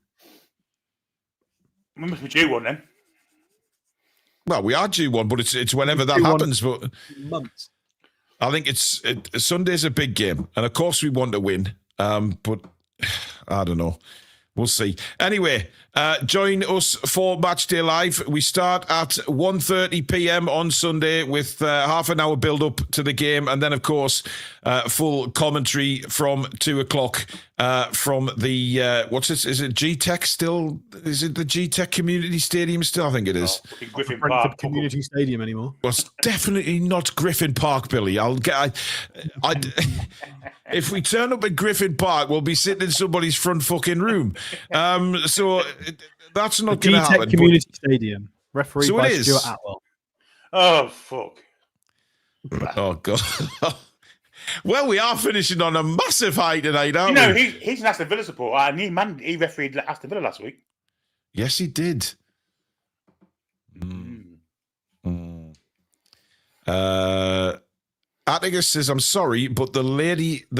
must be due one then. Well, we are due one, but it's whenever that happens. But months. I think Sunday's a big game, and of course we want to win. But I don't know. We'll see. Anyway, join us for Matchday Live. We start at 1:30 p.m. on Sunday with half an hour build-up to the game. And then, of course, full commentary from 2 o'clock from the, what's this? Is it Gtech still? Is it the Gtech Community Stadium still? I think it is. Griffin Brentford Park Community Stadium anymore. Well, it's definitely not Griffin Park, Billy. If we turn up at Griffin Park, we'll be sitting in somebody's front fucking room. So that's not going to happen. Gtech Community Stadium, refereed so by it is. Stuart Atwell. Oh, fuck. Oh, God. Well, we are finishing on a massive high tonight, aren't we? He's an Aston Villa supporter, and he refereed Aston Villa last week. Yes, he did. Atticus says, I'm sorry, but the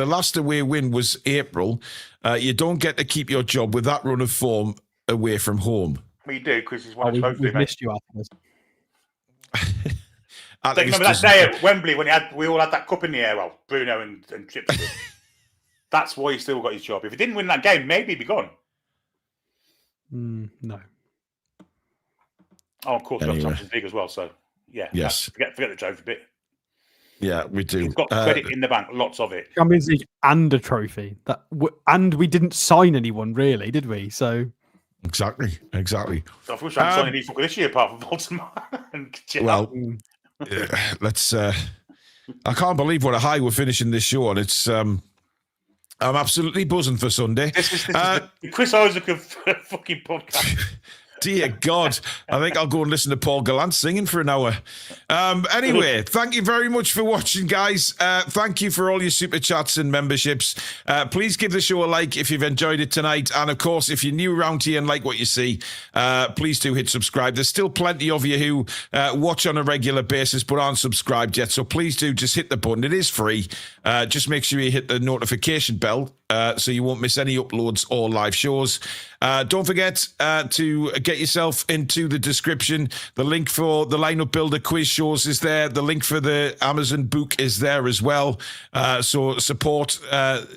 last away win was April. You don't get to keep your job with that run of form away from home. We do, because he's one of We've missed you, Atticus. Remember that day at Wembley when we all had that cup in the air? Well, Bruno and Chips. That's why he still got his job. If he didn't win that game, maybe he'd be gone. No. Oh, of course, we've got Champions League as well. So, yeah. Yes. Forget the trophy bit. Yeah, we do. He's got credit in the bank, lots of it. Champions League and a trophy. And we didn't sign anyone, really, did we? So Exactly. So I wish I hadn't signed any fucker this year apart from Baltimore. Well, let's. I can't believe what a high we're finishing this show on. It's. I'm absolutely buzzing for Sunday. This is the Chris Isaac of fucking podcast. Dear God, I think I'll go and listen to Paul Gallant singing for an hour. Anyway, thank you very much for watching, guys. Thank you for all your super chats and memberships. Please give the show a like if you've enjoyed it tonight. And of course, if you're new around here and like what you see, please do hit subscribe. There's still plenty of you who watch on a regular basis but aren't subscribed yet. So please do just hit the button. It is free. Just make sure you hit the notification bell so you won't miss any uploads or live shows. Don't forget to get yourself into the description. The link for the Lineup Builder quiz shows is there. The link for the Amazon book is there as well. So support a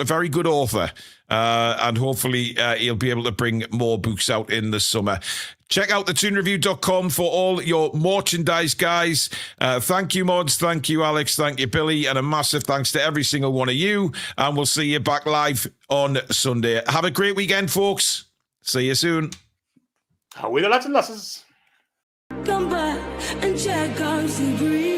very good author. And hopefully he'll be able to bring more books out in the summer. Check out the toonreview.com for all your merchandise, guys. Thank you, Mods. Thank you, Alex. Thank you, Billy. And a massive thanks to every single one of you. And we'll see you back live on Sunday. Have a great weekend, folks. See you soon. How are we, the lads and lasses? Come back and check on Sea Breeze.